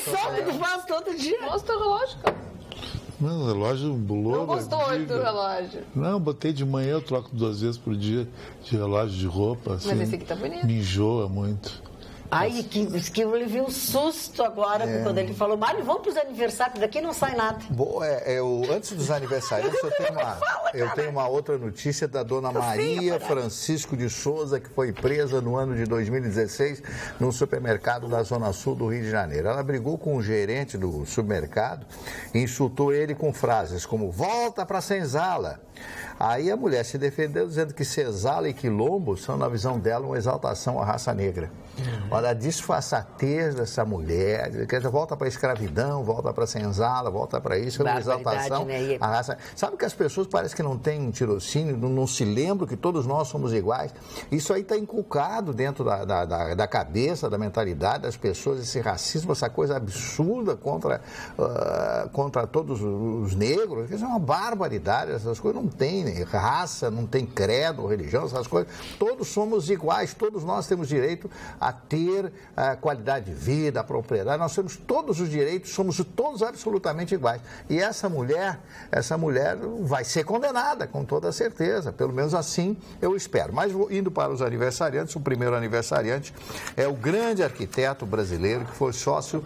Só o que tu faz todo dia. Mostra o teu relógio, cara. Não, o relógio bulou. Não gostou hoje do relógio? Não, botei de manhã, eu troco 2 vezes por dia de relógio de roupa. Assim, mas esse aqui tá bonito. Me enjoa muito. Ai, que eu levei um susto agora quando ele falou, Mário, vamos para os aniversários, daqui não sai nada. Bom, antes dos aniversários, eu tenho uma outra notícia da dona Maria Francisco de Souza, que foi presa no ano de 2016 num supermercado da Zona Sul do Rio de Janeiro. Ela brigou com o gerente do supermercado e insultou ele com frases como, volta para a senzala. Aí a mulher se defendeu dizendo que senzala e quilombo são, na visão dela, uma exaltação à raça negra. Olha a disfarçatez dessa mulher, volta para a escravidão, volta para a senzala, volta para isso, é uma exaltação à raça. Sabe que as pessoas parecem que não têm tirocínio, não se lembram que todos nós somos iguais. Isso aí está inculcado dentro da cabeça, da mentalidade das pessoas, esse racismo, essa coisa absurda contra todos os negros. Isso é uma barbaridade, essas coisas não tem raça, não tem credo, religião, essas coisas. Todos somos iguais, todos nós temos direito a ter a qualidade de vida, a propriedade. Nós temos todos os direitos, somos todos absolutamente iguais. E essa mulher vai ser condenada, com toda certeza. Pelo menos assim eu espero. Mas indo para os aniversariantes, o primeiro aniversariante é o grande arquiteto brasileiro, que foi sócio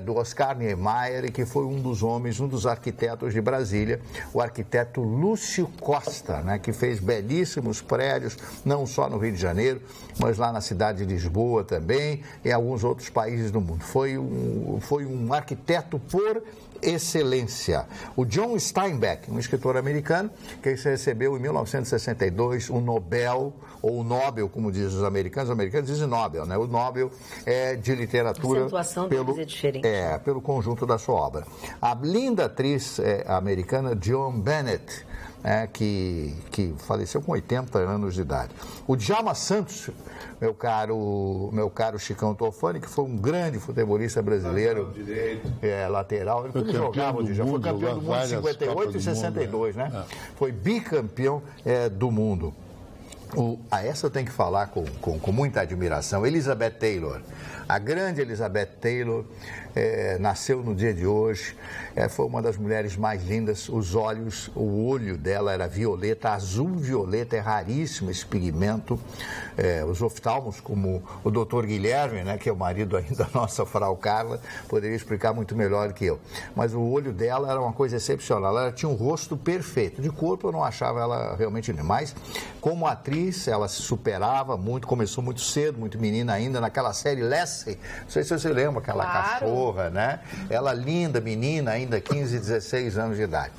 do Oscar Niemeyer e que foi um dos arquitetos de Brasília, o arquiteto Lúcio Costa, né, que fez belíssimos prédios, não só no Rio de Janeiro, mas lá na cidade de Lisboa também, e em alguns outros países do mundo. Foi um arquiteto por excelência. O John Steinbeck, um escritor americano, que recebeu em 1962 o Nobel, ou o Nobel, como dizem os americanos dizem Nobel, né? O Nobel de literatura pelo conjunto da sua obra. A linda atriz americana Joan Bennett, que faleceu com 80 anos de idade. O Djalma Santos, meu caro Chicão Tofani, que foi um grande futebolista brasileiro, lateral, ele jogava o Djalma, foi campeão do mundo em 58 e 62, né? Foi bicampeão do mundo. Essa eu tenho que falar com muita admiração. Elizabeth Taylor, a grande Elizabeth Taylor, nasceu no dia de hoje, foi uma das mulheres mais lindas, o olho dela era violeta, azul-violeta, é raríssimo esse pigmento. Os oftalmos, como o doutor Guilherme, né, que é o marido ainda da nossa Frau Carla, poderia explicar muito melhor que eu. Mas o olho dela era uma coisa excepcional, ela tinha um rosto perfeito. De corpo eu não achava ela realmente linda, mas como atriz ela se superava muito, começou muito cedo, muito menina ainda, naquela série Lassie, não sei se você lembra, aquela cachorra, né? Ela linda, menina, ainda 15, 16 anos de idade.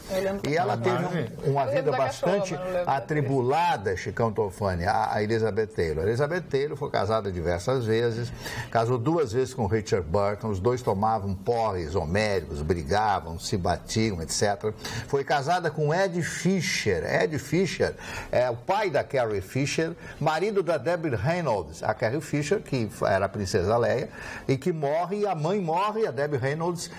E ela teve uma vida bastante atribulada, Chicão Tofani, a Elizabeth Taylor. A Elizabeth Taylor foi casada diversas vezes, casou 2 vezes com Richard Burton, os dois tomavam porres homéricos, brigavam, se batiam, etc. Foi casada com Ed Fisher. Ed Fisher é o pai da Carrie Fisher, marido da Debbie Reynolds. A Carrie Fisher, que era a princesa Leia, e que morre, e a mãe morre, a Debbie Reynolds,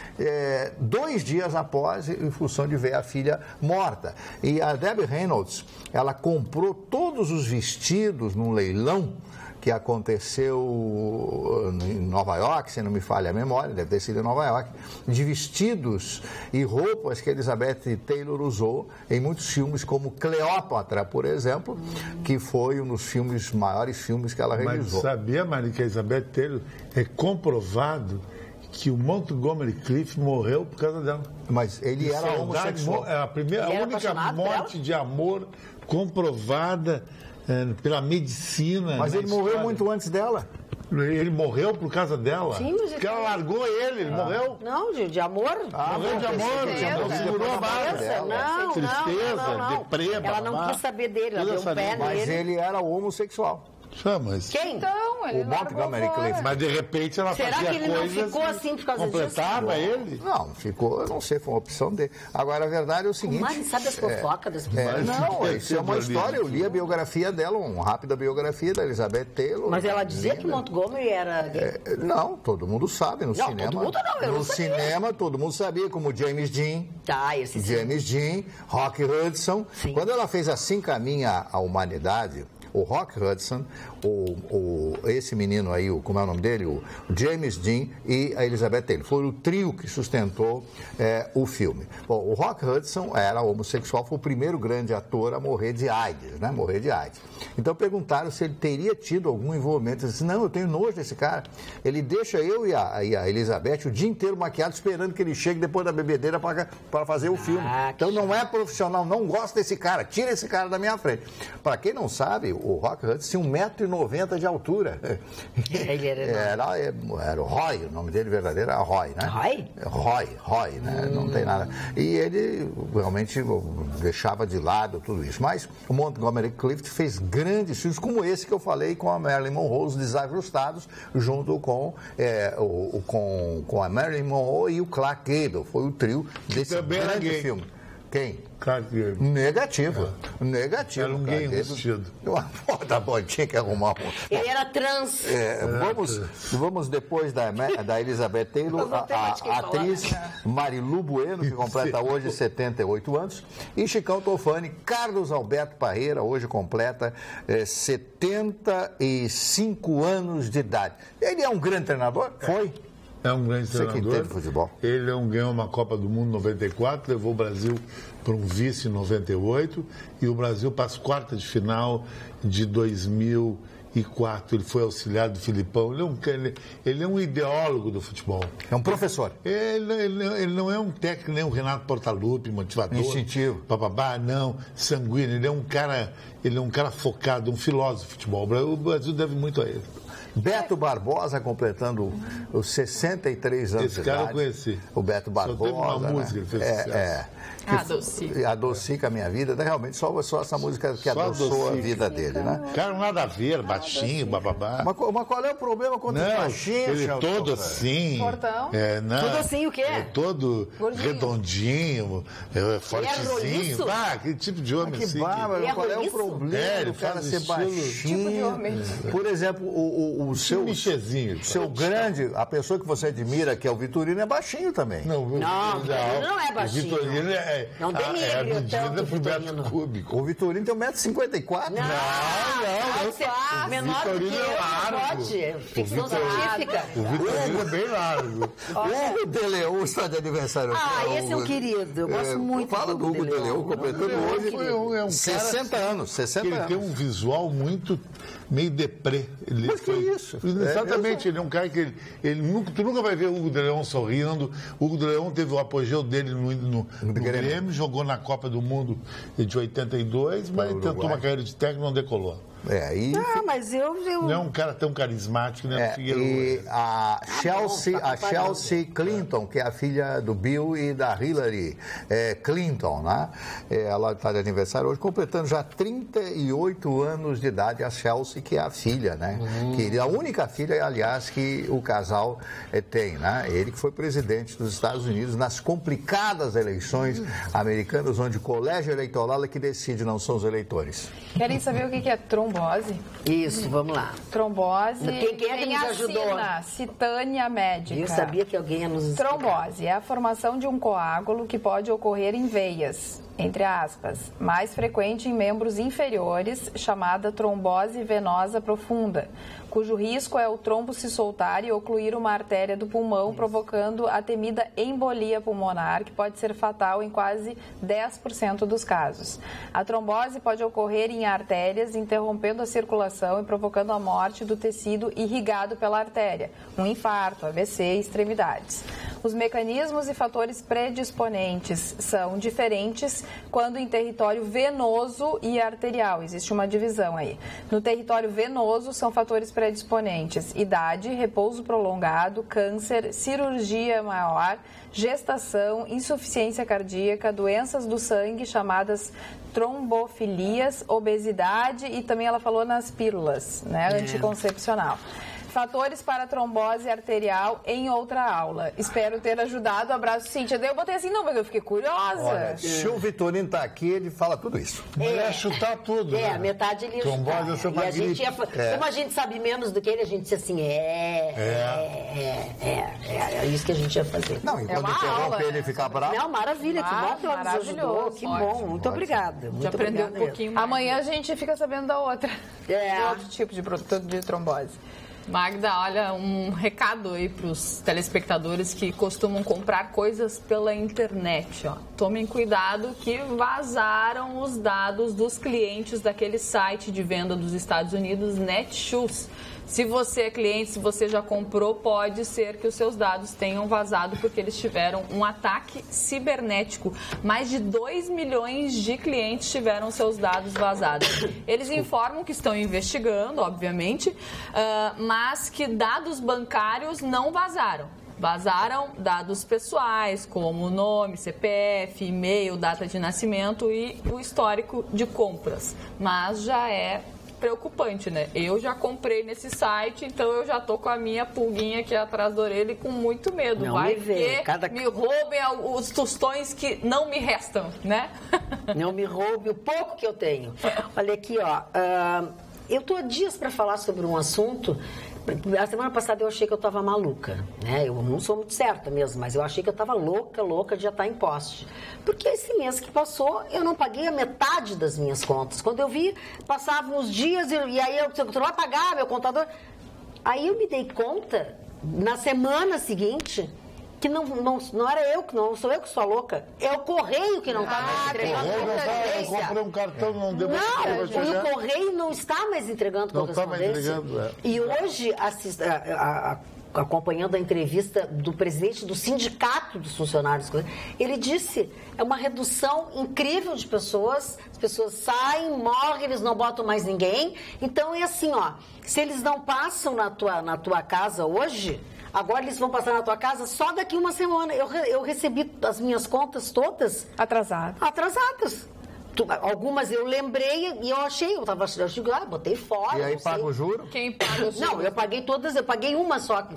2 dias após, em função de ver a filha morta. E a Debbie Reynolds, ela comprou todos os vestidos num leilão que aconteceu em Nova York, se não me falha a memória, deve ter sido em Nova York, de vestidos e roupas que Elizabeth Taylor usou em muitos filmes, como Cleópatra, por exemplo, que foi um dos maiores filmes que ela realizou. Mas sabia, Maria, que a Elizabeth Taylor é comprovado que o Montgomery Clift morreu por causa dela. Mas ele era homossexual. A única morte de amor comprovada pela medicina. Mas ele morreu muito antes dela. Ele morreu por causa dela? Sim, mas porque ela largou ele morreu? Não, de amor. Morreu de amor, segurou a barra dela. Tristeza, deprê, ela não quis saber dele, ela deu um pé nele. Mas ele era homossexual. Mas... Quem? Então, ele o Montgomery Clift. Mas de repente ela Será fazia que ele coisas... não ficou assim por causa completava disso? ele? Não, ficou, eu não sei, foi uma opção dele. Agora, a verdade é o seguinte... Mas sabe as fofocas das pessoas? Não, isso é uma história. Eu li a biografia dela, uma rápida biografia da Elizabeth Taylor. Mas ela dizia que Montgomery era... Não, todo mundo sabe no cinema. Todo mundo não, eu no não sabia. cinema, todo mundo sabia, como James Dean. James Dean, Rock Hudson. Sim. Quando ela fez Assim Caminha a Humanidade, o Rock Hudson, esse menino aí, como é o nome dele? O James Dean e a Elizabeth Taylor. Foi o trio que sustentou o filme. Bom, o Rock Hudson era homossexual, foi o primeiro grande ator a morrer de AIDS, né? Morrer de AIDS. Então perguntaram se ele teria tido algum envolvimento. Ele disse, não, eu tenho nojo desse cara. Ele deixa eu e a Elizabeth o dia inteiro maquiado, esperando que ele chegue depois da bebedeira para fazer o filme. Então não é profissional, não gosto desse cara, tira esse cara da minha frente. Para quem não sabe, o Rock Hudson tinha 1,90 m de altura. Ele era o Roy, o nome dele verdadeiro era Roy, né? Roy, né? Não tem nada. E ele realmente deixava de lado tudo isso. Mas o Montgomery Clift fez grandes filmes, como esse que eu falei com a Marilyn Monroe, Os Desajustados, junto com a Marilyn Monroe e o Clark Gable. Foi o trio desse grande filme. Quem? Clark Gable. Negativo. Negativo. Era um gay vestido. Tá bom, tinha que arrumar um. Ele era trans. Vamos depois da Elizabeth Taylor, a atriz Marilu Bueno, que completa hoje 78 anos, e Chicão Tofani, Carlos Alberto Parreira, hoje completa 75 anos de idade. Ele é um grande treinador? Foi. É um grande treinador. De futebol. Ele ganhou uma Copa do Mundo em 94, levou o Brasil para um vice em 98 e o Brasil para as quartas de final de 2004. Ele foi auxiliar do Filipão. Ele é um ideólogo do futebol. É um professor. Ele não é um técnico, nem um Renato Portaluppi, motivador. Instintivo. Não, sanguíneo. Ele é um cara focado, um filósofo de futebol. O Brasil deve muito a ele. Beto Barbosa completando os 63 anos de idade. Esse cara eu conheci. O Beto Barbosa. Só teve uma música, ele fez sucesso. Adocica a minha vida. Realmente só essa música que adoçou a vida dele, né? Cara, nada a ver, baixinho, bababá. Mas qual é o problema quando é baixinho? Ele é todo assim. Portão? Todo assim o quê? Todo gordinho. Redondinho, fortezinho. Que tipo de homem assim? Qual é o problema do cara ser baixinho? Tipo de homem. Por exemplo, o seu grande, a pessoa que você admira, que é o Vitorino, é baixinho também. Não, ele não é baixinho. O Vitorino não denigre tanto pro metro cúbico. O Vitorino tem 1,54 m. Não, ser menor do que eu, pode. Ficção científica. O Vitorino é bem largo. Hugo de Leão está de aniversário. Esse é um querido. Eu gosto muito do Hugo de Leão, completando hoje 60 anos. Ele tem um visual muito meio deprê. Mas que isso? Exatamente, ele é um cara que tu nunca vai ver o Hugo de Leão sorrindo. O Hugo de Leão teve o apogeu dele no Grêmio, jogou na Copa do Mundo de 82, mas tentou uma carreira de técnico e não decolou. Mas eu... Não é um cara tão carismático, né? E a Chelsea Clinton, que é a filha do Bill e da Hillary Clinton, né? Ela está de aniversário hoje, completando já 38 anos de idade, a Chelsea, que é a filha, né? Que é a única filha, aliás, que o casal tem, né? Ele que foi presidente dos Estados Unidos nas complicadas eleições americanas, onde o colégio eleitoral é que decide, não são os eleitores. Querem saber o que é trombose? Isso, vamos lá. Trombose. Quem é que nos ajudou? Citânia Médica. Eu sabia que alguém ia nos explicar. Trombose é a formação de um coágulo que pode ocorrer em veias, entre aspas, mais frequente em membros inferiores, chamada trombose venosa profunda, cujo risco é o trombo se soltar e ocluir uma artéria do pulmão, provocando a temida embolia pulmonar, que pode ser fatal em quase 10% dos casos. A trombose pode ocorrer em artérias, interrompendo a circulação e provocando a morte do tecido irrigado pela artéria, um infarto, AVC e extremidades. Os mecanismos e fatores predisponentes são diferentes quando em território venoso e arterial. Existe uma divisão aí. No território venoso são fatores predisponentes: idade, repouso prolongado, câncer, cirurgia maior, gestação, insuficiência cardíaca, doenças do sangue chamadas trombofilias, obesidade e também ela falou nas pílulas, né, anticoncepcional. fatores para trombose arterial em outra aula. Espero ter ajudado. Abraço, Cíntia. Daí eu botei assim, não, mas eu fiquei curiosa. Olha, se o Vitorino tá aqui, ele fala tudo isso. É chutar tudo, né? A metade ele ia trombose chutar. E a gente ia, como a gente sabe menos do que ele, a gente disse assim, é isso que a gente ia fazer. Não, e quando interrompe ele ficar bravo. Não, maravilha, que bom que ela nos ajudou, que bom, muito obrigada. Já aprendeu um pouquinho mais. Amanhã a gente fica sabendo da outra, de outro tipo de produto de trombose. Magda, olha, um recado aí para os telespectadores que costumam comprar coisas pela internet. Ó. Tomem cuidado que vazaram os dados dos clientes daquele site de venda dos Estados Unidos, Netshoes. Se você é cliente, se você já comprou, pode ser que os seus dados tenham vazado porque eles tiveram um ataque cibernético. Mais de 2 milhões de clientes tiveram seus dados vazados. Eles informam que estão investigando, obviamente, mas que dados bancários não vazaram. Vazaram dados pessoais, como nome, CPF, e-mail, data de nascimento e o histórico de compras. Mas já é preocupante, né? Eu já comprei nesse site, então eu já tô com a minha pulguinha aqui atrás da orelha e com muito medo. Vai que me roubem os tostões que não me restam, né? Não me roube o pouco que eu tenho. Olha aqui, ó. Eu tô há dias para falar sobre um assunto. A semana passada eu achei que eu estava maluca, né? Eu não sou muito certa mesmo, mas eu achei que eu estava louca de já estar em poste. Porque esse mês que passou, eu não paguei a metade das minhas contas. Quando eu vi, passavam os dias e aí tu vai pagar meu contador. Aí eu me dei conta, na semana seguinte, que não era eu, que não sou eu que sou louca. É o correio que não estava entregando correspondência. Eu comprei um cartão, não deu mais. Não, o correio não está mais entregando correspondência. E hoje, acompanhando a entrevista do presidente do sindicato dos funcionários, ele disse, é uma redução incrível de pessoas, as pessoas saem, morrem, eles não botam mais ninguém. Então é assim, ó, se eles não passam na tua casa hoje, agora eles vão passar na tua casa só daqui uma semana. Eu recebi as minhas contas todas atrasadas. Algumas eu lembrei e eu digo, botei fora. E aí paga o juro? Quem paga o juro? Não, eu paguei todas, eu paguei uma só que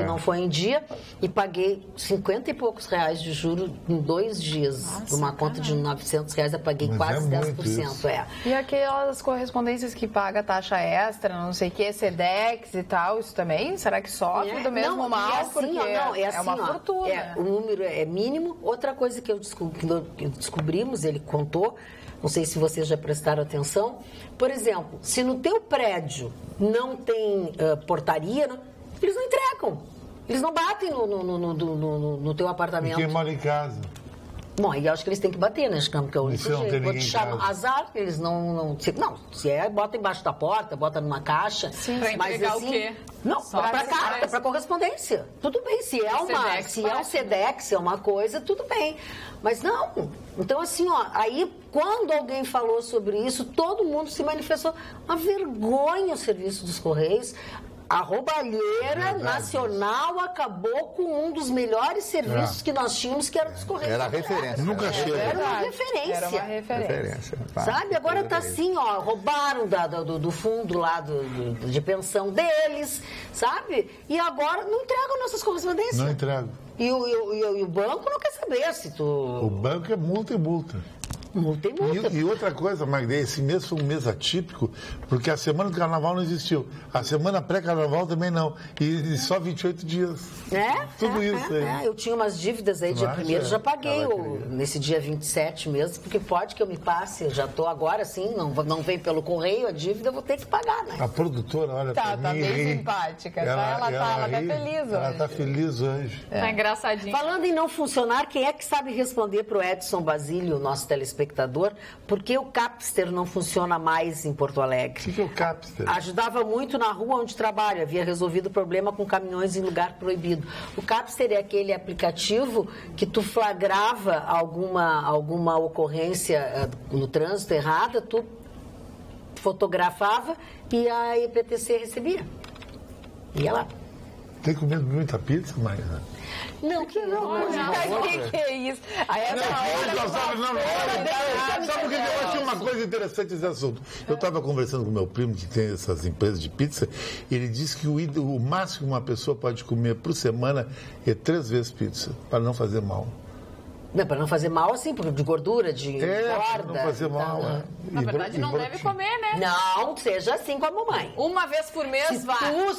não foi em dia e paguei 50 e poucos reais de juro em 2 dias. Uma conta de 900 reais eu paguei quase 10%. E aquelas correspondências que paga taxa extra, não sei o que, Sedex e tal, isso também? Será que sofre do mesmo mal? Assim, porque é uma fortuna. O número é mínimo. Outra coisa que descobrimos, ele contou, não sei se vocês já prestaram atenção. Por exemplo, se no teu prédio não tem portaria, eles não entregam. Eles não batem no teu apartamento. Quem mora em casa? Bom, e eu acho que eles têm que bater, né? Porque é o único jeito. Quando chamam azar, eles não, se bota embaixo da porta, bota numa caixa. Sim, pra entregar assim, o quê? Não, pra carta, pra correspondência. Tudo bem, se é um Sedex, é uma coisa, tudo bem. Mas não. Então, assim, ó, aí quando alguém falou sobre isso, todo mundo se manifestou. Uma vergonha o serviço dos Correios. A roubalheira nacional acabou com um dos melhores serviços que nós tínhamos, que era dos Correios. Era referência. Nunca chega. Era uma referência. Sabe? Agora tá assim, ó, roubaram do fundo lá de pensão deles, sabe? E agora não entregam nossas correspondências. Não entregam. E o banco não quer saber se tu... O banco é multa e multa. Multa e multa. E outra coisa, Magda, esse mês foi um mês atípico, porque a semana do carnaval não existiu. A semana pré-carnaval também não. E só 28 dias. Tudo isso aí. Eu tinha umas dívidas aí, dia 1º, já paguei nesse dia 27 mesmo, porque pode que eu me passe, eu já estou agora assim, não vem pelo correio a dívida, eu vou ter que pagar, né? A produtora, olha pra mim... Tá bem simpática, ela tá feliz hoje. Ela tá feliz hoje. Tá engraçadinha. Falando em não funcionar, quem é que sabe responder pro Edson Basílio, nosso telespectador, por que o Capster não funciona mais em Porto Alegre? O que é o Capster? Ajudava muito na rua onde trabalha, havia resolvido o problema com caminhões em lugar proibido. O Capster é aquele aplicativo que tu flagrava alguma ocorrência no trânsito errada, tu fotografava e a EPTC recebia. Ia lá. Tem comido muita pizza, Maísa? Não, que é isso? Aí essa Sabe porque eu tinha uma coisa interessante nesse assunto. Eu estava conversando com meu primo, que tem essas empresas de pizza, e ele disse que o máximo que uma pessoa pode comer por semana é 3 vezes pizza, para não fazer mal. Não, para não fazer mal, assim, de gordura, de gorda. Para não fazer mal. Na verdade, não deve comer, né? Não, seja assim com a mamãe. Uma vez por mês,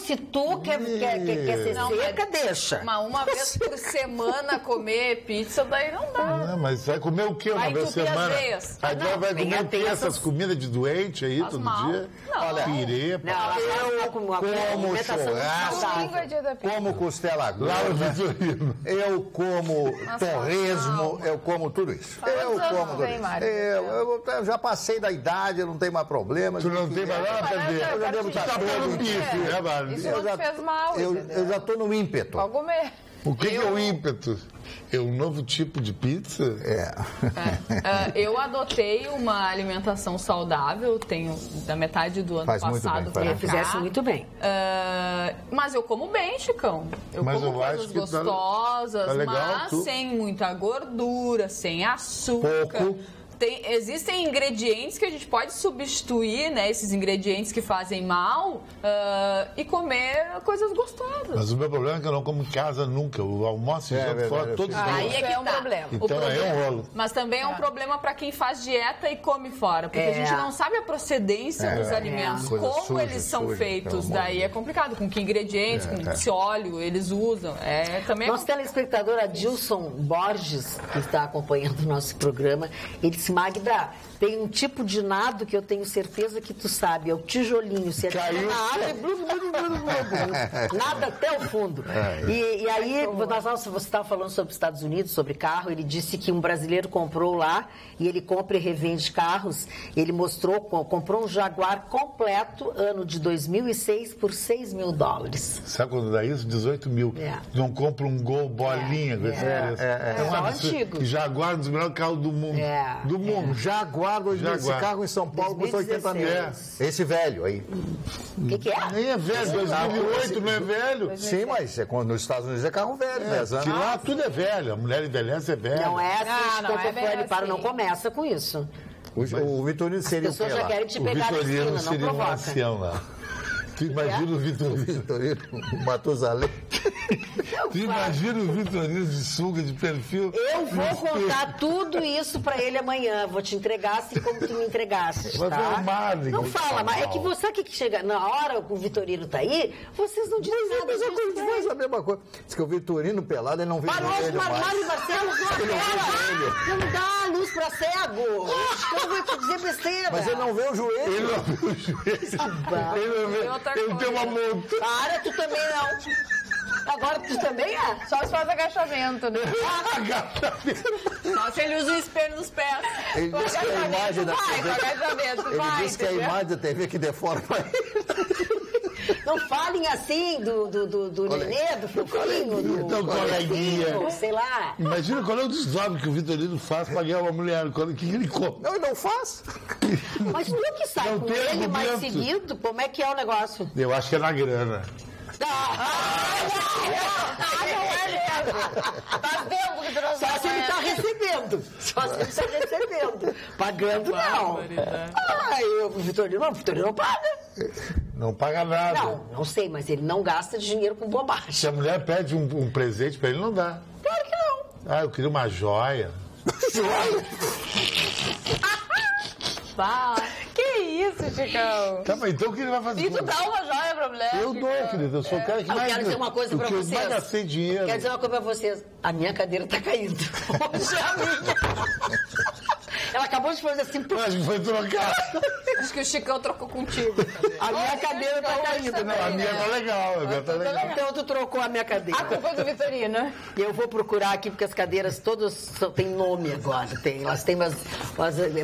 Se tu quer ser seca, deixa. Mas uma vez por semana comer pizza, daí não dá. Não, mas vai comer o quê uma vez por semana? Aí vai comer o quê? Essas comidas de doente aí todo dia? Olha, pirê, eu como churrasco, como costela gorda, eu como torresmo, eu como tudo isso. Eu como tudo isso. Eu já passei da idade, eu não tenho mais problema. Tu não tem mais nada, Pedro? Eu já devo estar todo bife, né, Mário? Isso não te fez mal. Eu já estou no ímpeto. Pode comer. O que é o ímpeto? É um novo tipo de pizza? Eu adotei uma alimentação saudável, tenho da metade do ano passado pra cá. Fizesse muito bem. Mas eu como bem, Chicão. Eu como coisas gostosas, mas sem muita gordura, sem açúcar. Pouco. Existem ingredientes que a gente pode substituir, né? Esses ingredientes que fazem mal e comer coisas gostosas. Mas o meu problema é que eu não como em casa nunca. O almoço e jantar fora todos os dias. Aí é que é um problema. Então aí é um rolo. Mas também é um problema para quem faz dieta e come fora. Porque a gente não sabe a procedência dos alimentos, como eles são feitos. Daí é complicado. Com que ingredientes, com que óleo eles usam. Nosso telespectador Adilson Borges, que está acompanhando o nosso programa, ele disse: Magda, tem um tipo de nado que eu tenho certeza que tu sabe, é o tijolinho. Você caiu na água e nada até o fundo. E aí, você estava falando sobre os Estados Unidos, sobre carro, ele disse que um brasileiro comprou lá, e ele compra e revende carros, ele comprou um Jaguar completo, ano de 2006, por $6 mil. Sabe quando dá isso? 18 mil. Não compra um Gol bolinha com esse preço. É só antigo. Jaguar, um dos melhores carros do mundo. Do mundo. Jaguar 2000, esse carro em São Paulo custa 80 mil. Esse velho aí. O que é? Nem é velho, 2008 não é velho. Sim, mas nos Estados Unidos é carro velho, 10 anos. Que lá tudo é velho, a mulher envelhece é velha. Não é assim, não começa com isso. O Vitorino seria o quê? As pessoas já querem te pegar na esquina, não seria um ancião lá. Tu imagina o Vitorino, o Matusalém. Tu imagina o Vitorino de sunga, de perfil. Eu vou contar tudo isso pra ele amanhã. Vou te entregar assim como tu me entregaste, tá? Não fala, mas é que você que chega na hora que o Vitorino tá aí, vocês não dizem nada. Mas faz a mesma coisa. Diz que o Vitorino pelado, ele não vê joelho mais. Mário Barcelos, não dá luz pra cego. Eu vou te dizer besteira. Mas ele não vê o joelho. Ele não vê o joelho. Ele tem uma monta. Para, tu também não. Agora tu também é? Só se faz agachamento, né? Só se ele usa o espelho nos pés. Ele disse que a imagem da TV... Ele disse que a imagem da TV que deforma ele. Não falem assim do Nenê, do Fofinho, do coleguinha. Sei lá. Imagina qual é o desdobro que o Vitorino faz para ganhar uma mulher. O que ele come? Não, ele não faz. Mas tu que sai com ele mais seguido, como é que é o negócio? Eu acho que é na grana. Não é mesmo. Tá vendo que tu não sabe? Só se ele tá recebendo. Só se ele tá recebendo. Pagando, não. O Vitorino não paga. Não paga nada. Não sei, mas ele não gasta dinheiro com bobagem. Se a mulher pede um presente pra ele, não dá. Claro que não. Eu queria uma joia. Que isso, Chicão? Tá, mas então o que ele vai fazer? E tu dá uma joia pra mulher? Eu dou, querido. Eu sou o cara que mais... Eu quero dizer uma coisa pra vocês. Eu mais gastei dinheiro. Quero dizer uma coisa pra vocês. A minha cadeira tá caindo. Hoje é a minha. Ela acabou de fazer assim... Acho que foi trocar. Acho que o Chicão trocou contigo. A minha cadeira tá caindo. Não, a minha tá legal. Então tu trocou a minha cadeira. A culpa do Vitorino. Eu vou procurar aqui, porque as cadeiras todas têm nome agora. Elas têm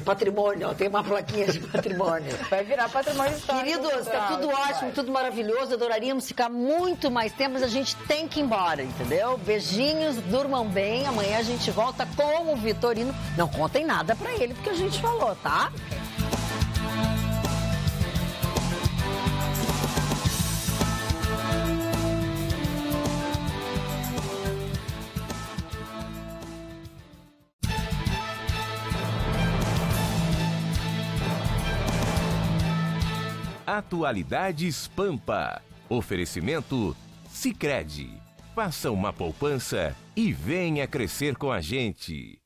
patrimônio. Tem uma plaquinha de patrimônio. Vai virar patrimônio histórico. Queridos, tá tudo ótimo, tudo maravilhoso. Adoraríamos ficar muito mais tempo, mas a gente tem que ir embora, entendeu? Beijinhos, durmam bem. Amanhã a gente volta com o Vitorino. Não contem nada pra ele, porque a gente falou, tá? Atualidades Pampa. Oferecimento Sicredi. Faça uma poupança e venha crescer com a gente.